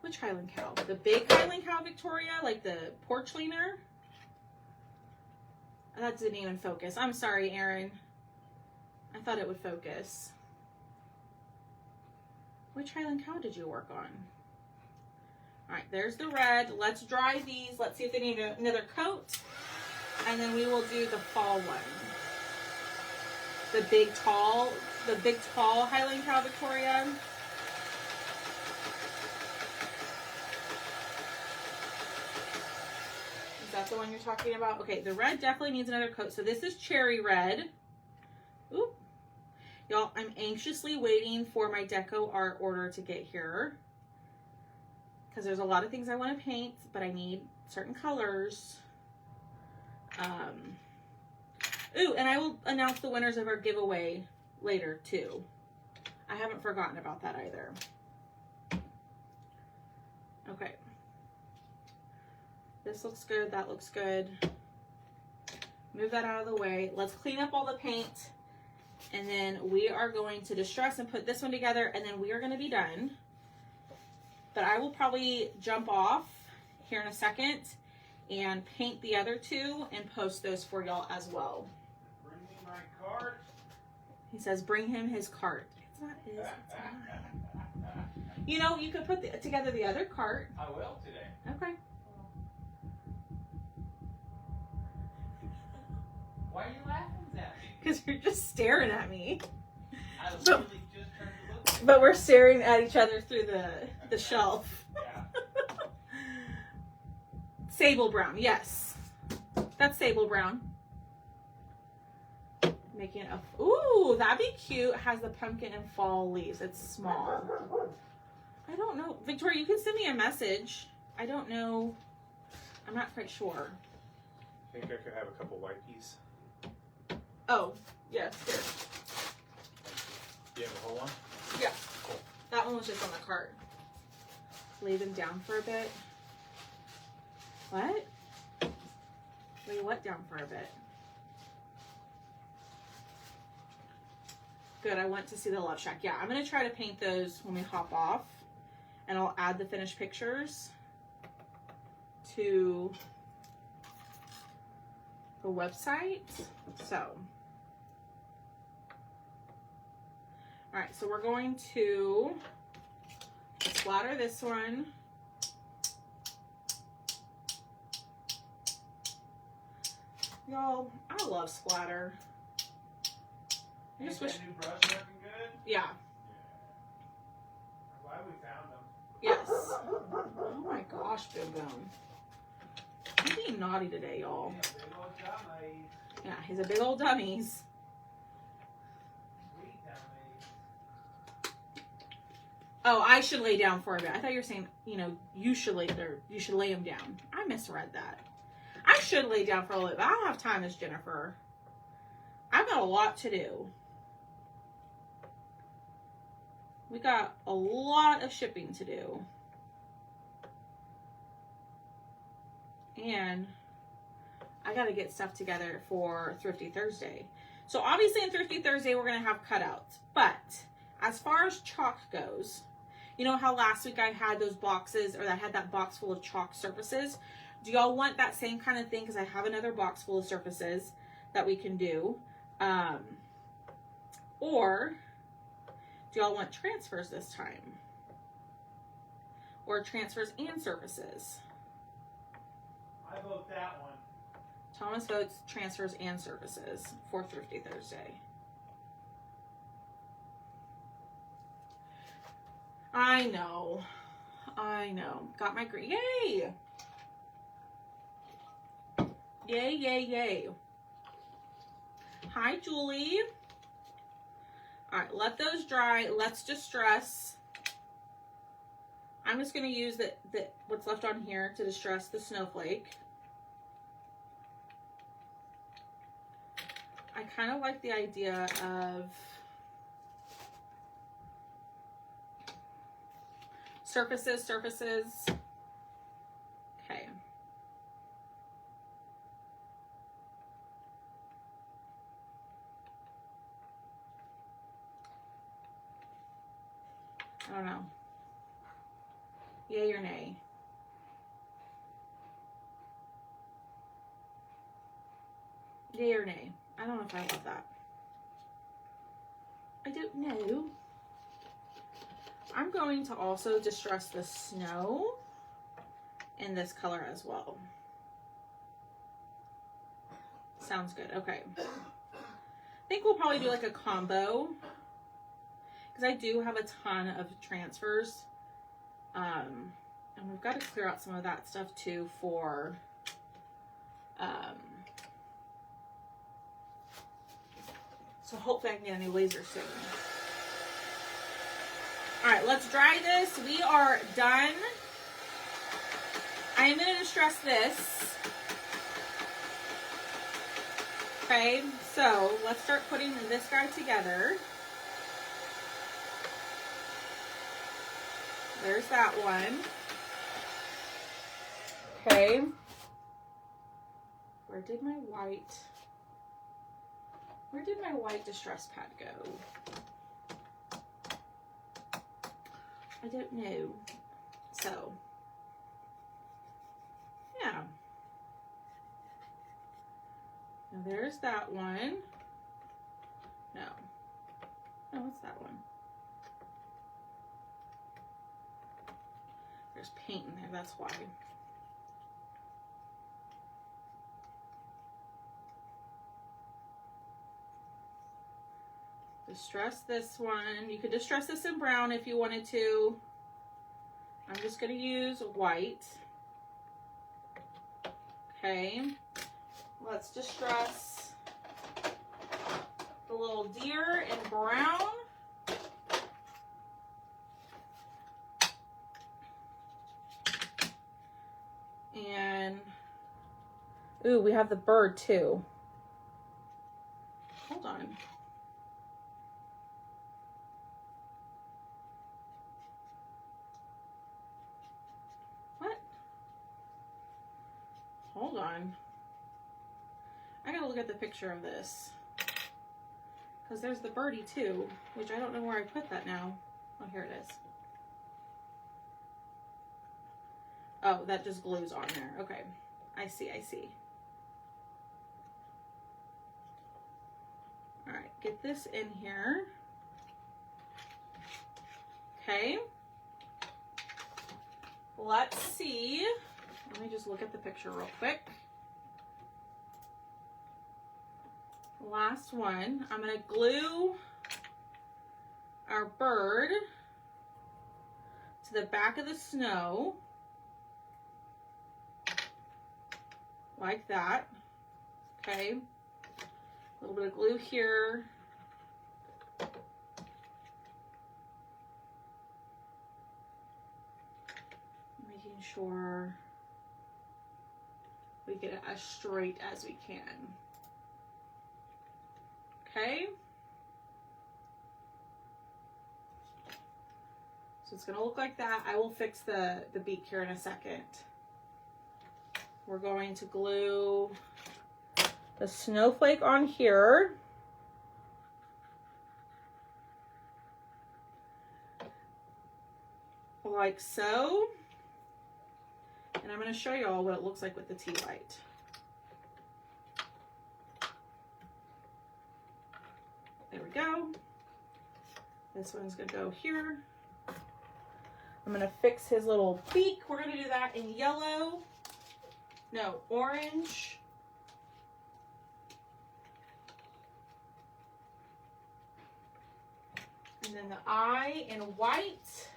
Which Highland Cow? The big Highland Cow, Victoria? Like the porch cleaner? That didn't even focus. I'm sorry, Erin. I thought it would focus. Which Highland Cow did you work on? All right, there's the red. Let's dry these. Let's see if they need another coat. And then we will do the fall one. The big tall Highland Cow, Victoria. Is that the one you're talking about? Okay, the red definitely needs another coat. So this is cherry red. Oop. Y'all, I'm anxiously waiting for my deco art order to get here. Because there's a lot of things I want to paint, but I need certain colors. Ooh, and I will announce the winners of our giveaway later, too. I haven't forgotten about that either. Okay. This looks good. That looks good. Move that out of the way. Let's clean up all the paint. And then we are going to distress and put this one together. And then we are going to be done. But I will probably jump off here in a second and paint the other two and post those for y'all as well. Bring me my cart. He says, bring him his cart. It's not his, it's mine. You know, you could put together the other cart. I will today. Okay. Why are you laughing at me? Because you're just staring at me. I literally just turned to look at you. But we're staring at each other through the shelf. Yeah. Sable brown, yes. That's sable brown. Making a, ooh, that'd be cute. It has the pumpkin and fall leaves. It's small. I don't know. Victoria, you can send me a message. I don't know. I'm not quite sure. I think I could have a couple white peas. Oh, yes, here. Do you have a whole one? Yeah. Cool. That one was just on the cart. Lay them down for a bit. What? Lay what down for a bit? Good, I went to see the Love Shack. Yeah, I'm going to try to paint those when we hop off. And I'll add the finished pictures to the website. So, all right, so we're going to splatter this one. Y'all, I love splatter. I just wish. That new brush working good? Yeah. I'm glad we found them. Yes. Oh my gosh, Boom Boom. He's being naughty today, y'all. Yeah, big old dummies. Yeah, he's a big old dummies. Sweet dummies. Oh, I should lay down for a bit. I thought you were saying, you know, you should lay him down. I misread that. I should lay down for a little bit. I don't have time, Miss Jennifer. I've got a lot to do. We got a lot of shipping to do. And I got to get stuff together for Thrifty Thursday. So obviously in Thrifty Thursday, we're going to have cutouts. But as far as chalk goes, you know how last week I had those boxes, or I had that box full of chalk surfaces? Do y'all want that same kind of thing? Because I have another box full of surfaces that we can do. Or do y'all want transfers this time? Or transfers and surfaces? I vote that one. Thomas votes transfers and services for Thrifty Thursday. I know. Got my green. Yay! Yay, yay, yay. Hi, Julie. All right, let those dry. Let's distress. I'm just going to use what's left on here to distress the snowflake. I kind of like the idea of surfaces. I don't know. Yay or nay? Yay or nay? I don't know if I love that. I don't know. I'm going to also distress the snow in this color as well. Sounds good. Okay. I think we'll probably do like a combo because I do have a ton of transfers. And we've got to clear out some of that stuff too for so hopefully I can get a new laser soon. All right, let's dry this. We are done. I am going to distress this. Okay, so let's start putting this guy together. There's that one. Okay. Where did my white distress pad go? I don't know. So, yeah. Now there's that one. No, it's that one. There's paint in there, that's why. Distress this one. You could distress this in brown if you wanted to. I'm just going to use white. Okay. Let's distress the little deer in brown. And, ooh, we have the bird too. Hold on. What? Hold on. I gotta look at the picture of this. Because there's the birdie too, which I don't know where I put that now. Oh, here it is. Oh, that just glues on there. Okay. I see. All right, get this in here. Okay. Let's see. Let me just look at the picture real quick. Last one. I'm going to glue our bird to the back of the snow. Like that. Okay. A little bit of glue here. Making sure we get it as straight as we can. Okay. So it's gonna look like that. I will fix the beak here in a second. We're going to glue the snowflake on here. Like so. And I'm going to show you all what it looks like with the tea light. There we go. This one's going to go here. I'm going to fix his little beak. We're going to do that in yellow. No, orange. And then the eye in white.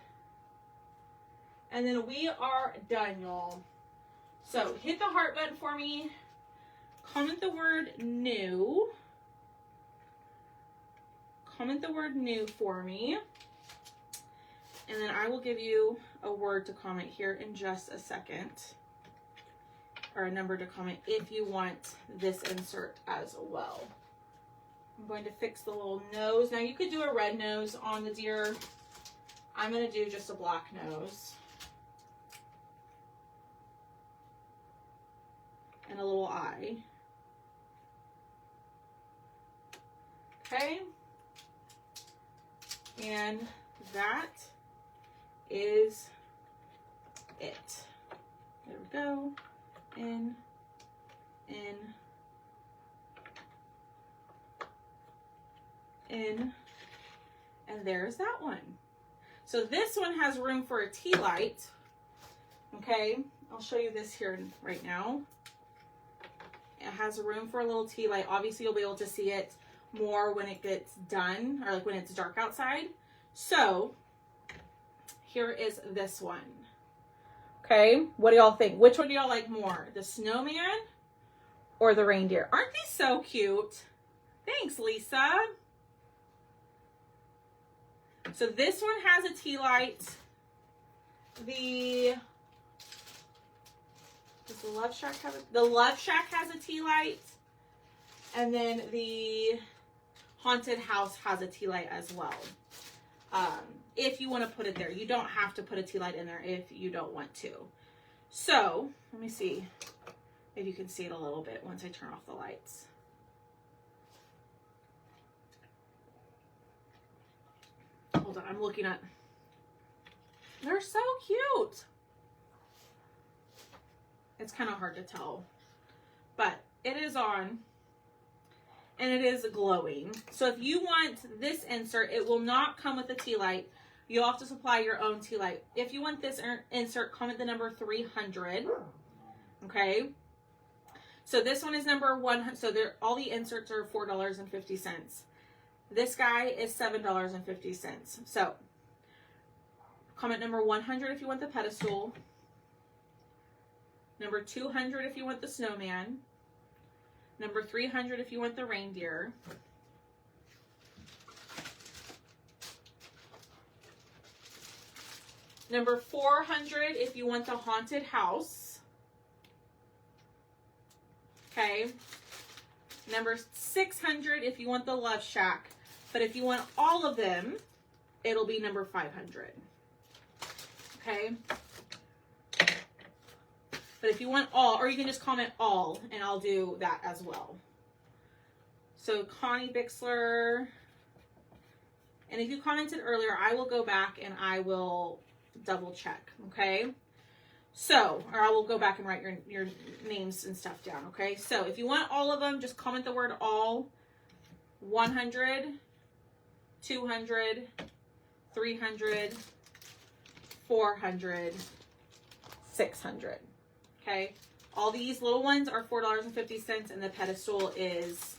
And then we are done, y'all. So hit the heart button for me. Comment the word new. Comment the word new for me. And then I will give you a word to comment here in just a second. Or a number to comment if you want this insert as well. I'm going to fix the little nose. Now you could do a red nose on the deer. I'm going to do just a black nose. And a little eye. Okay. And that is it. There we go. In. And there's that one. So this one has room for a tea light. Okay, I'll show you this here right now. It has room for a little tea light. Obviously, you'll be able to see it more when it gets done, or like when it's dark outside. So here is this one. Okay, what do y'all think? Which one do y'all like more? The snowman or the reindeer? Aren't these so cute? Thanks, Lisa. So this one has a tea light. Does the Love Shack have the Love Shack has a tea light, and then the Haunted House has a tea light as well. If you want to put it there, you don't have to put a tea light in there if you don't want to. So let me see if you can see it a little bit once I turn off the lights. Hold on, I'm looking at. They're so cute. It's kind of hard to tell, but it is on and it is glowing. So if you want this insert, it will not come with a tea light. You'll have to supply your own tea light. If you want this insert, comment the number 300. Okay. So this one is number 100. So all the inserts are $4.50. This guy is $7.50. So comment number 100 if you want the pedestal. Number 200 if you want the snowman. Number 300 if you want the reindeer. Number 400 if you want the haunted house. Okay. Number 600 if you want the Love Shack. But if you want all of them, it'll be number 500. Okay. But if you want all, or you can just comment all, and I'll do that as well. So Connie Bixler. And if you commented earlier, I will go back and I will double check, okay? So, or I will go back and write your names and stuff down, okay? So if you want all of them, just comment the word all. 100, 200, 300, 400, 600. Okay, all these little ones are $4.50, and the pedestal is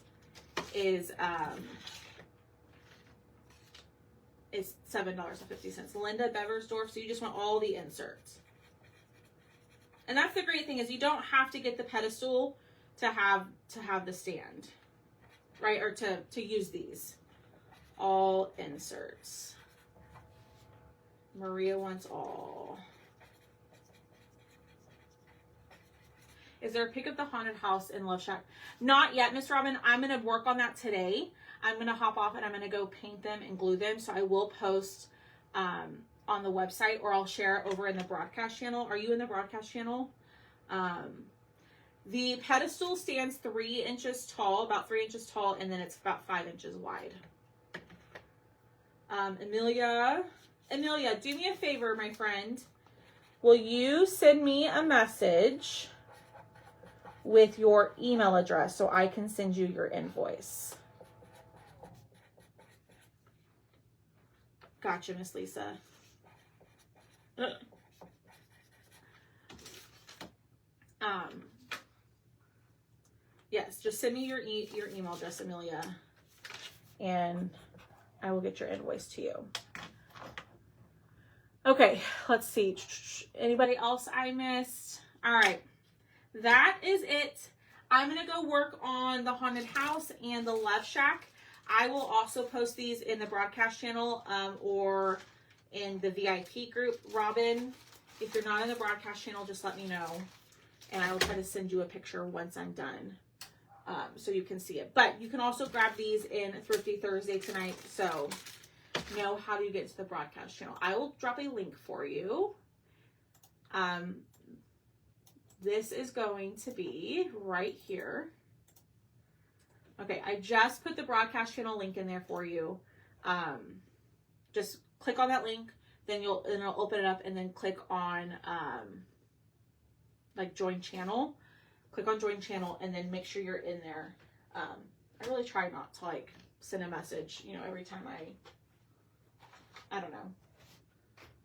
$7.50. Linda Beversdorf. So you just want all the inserts, and that's the great thing is you don't have to get the pedestal to have the stand, right? Or to use these. All inserts. Maria wants all. Is there a pic of the haunted house in Love Shack? Not yet, Miss Robin. I'm going to work on that today. I'm going to hop off and I'm going to go paint them and glue them. So I will post on the website, or I'll share it over in the broadcast channel. Are you in the broadcast channel? The pedestal stands 3 inches tall, about 3 inches tall, and then it's about 5 inches wide. Amelia, do me a favor, my friend. Will you send me a message with your email address so I can send you your invoice? Gotcha, Miss Lisa. Yes, just send me your email address, Amelia, and I will get your invoice to you. Okay, let's see. Anybody else I missed? All right. That is it. I'm going to go work on the haunted house and the Love Shack. I will also post these in the broadcast channel or in the VIP group. Robin, if you're not in the broadcast channel, just let me know. And I will try to send you a picture once I'm done so you can see it. But you can also grab these in Thrifty Thursday tonight. So know how do you get to the broadcast channel. I will drop a link for you. This is going to be right here. Okay, I just put the broadcast channel link in there for you. Just click on that link, then it'll open it up, and then click on like join channel. Click on join channel, and then make sure you're in there. I really try not to like send a message, you know, every time I don't know,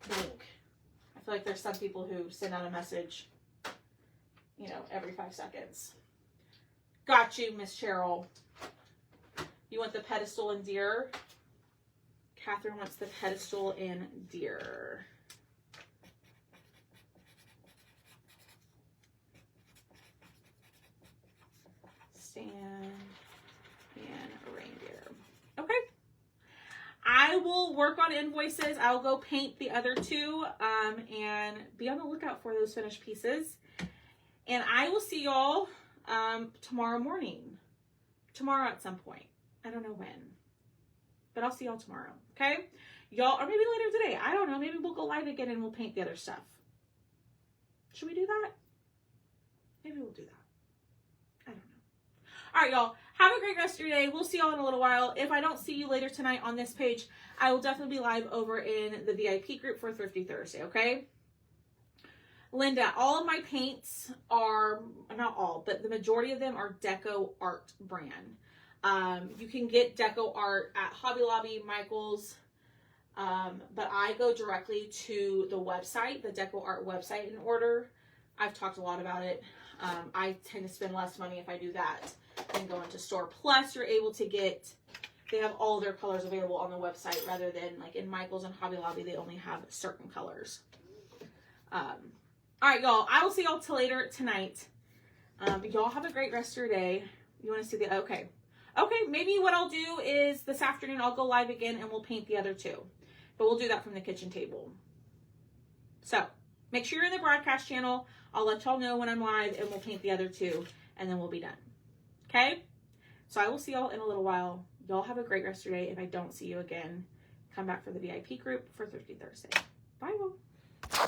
blink. I feel like there's some people who send out a message, you know, every 5 seconds. Got you, Miss Cheryl. You want the pedestal and deer? Catherine wants the pedestal and deer. Stand and reindeer. Okay. I will work on invoices. I'll go paint the other 2 and be on the lookout for those finished pieces. And I will see y'all tomorrow morning. Tomorrow at some point. I don't know when. But I'll see y'all tomorrow. Okay? Y'all, or maybe later today. I don't know. Maybe we'll go live again and we'll paint the other stuff. Should we do that? Maybe we'll do that. I don't know. All right, y'all. Have a great rest of your day. We'll see y'all in a little while. If I don't see you later tonight on this page, I will definitely be live over in the VIP group for Thrifty Thursday, okay? Linda, all of my paints are, not all, but the majority of them are Deco Art brand. You can get Deco Art at Hobby Lobby, Michael's, but I go directly to the website, the Deco Art website, and order. I've talked a lot about it. I tend to spend less money if I do that than going to store. Plus, you're able to get, they have all their colors available on the website rather than like in Michael's and Hobby Lobby, they only have certain colors. All right, y'all. I will see y'all till later tonight. Y'all have a great rest of your day. You want to see the, okay. Okay, maybe what I'll do is this afternoon I'll go live again and we'll paint the other 2. But we'll do that from the kitchen table. So, make sure you're in the broadcast channel. I'll let y'all know when I'm live and we'll paint the other 2 and then we'll be done. Okay? So I will see y'all in a little while. Y'all have a great rest of your day. If I don't see you again, come back for the VIP group for Thrifty Thursday. Bye, y'all.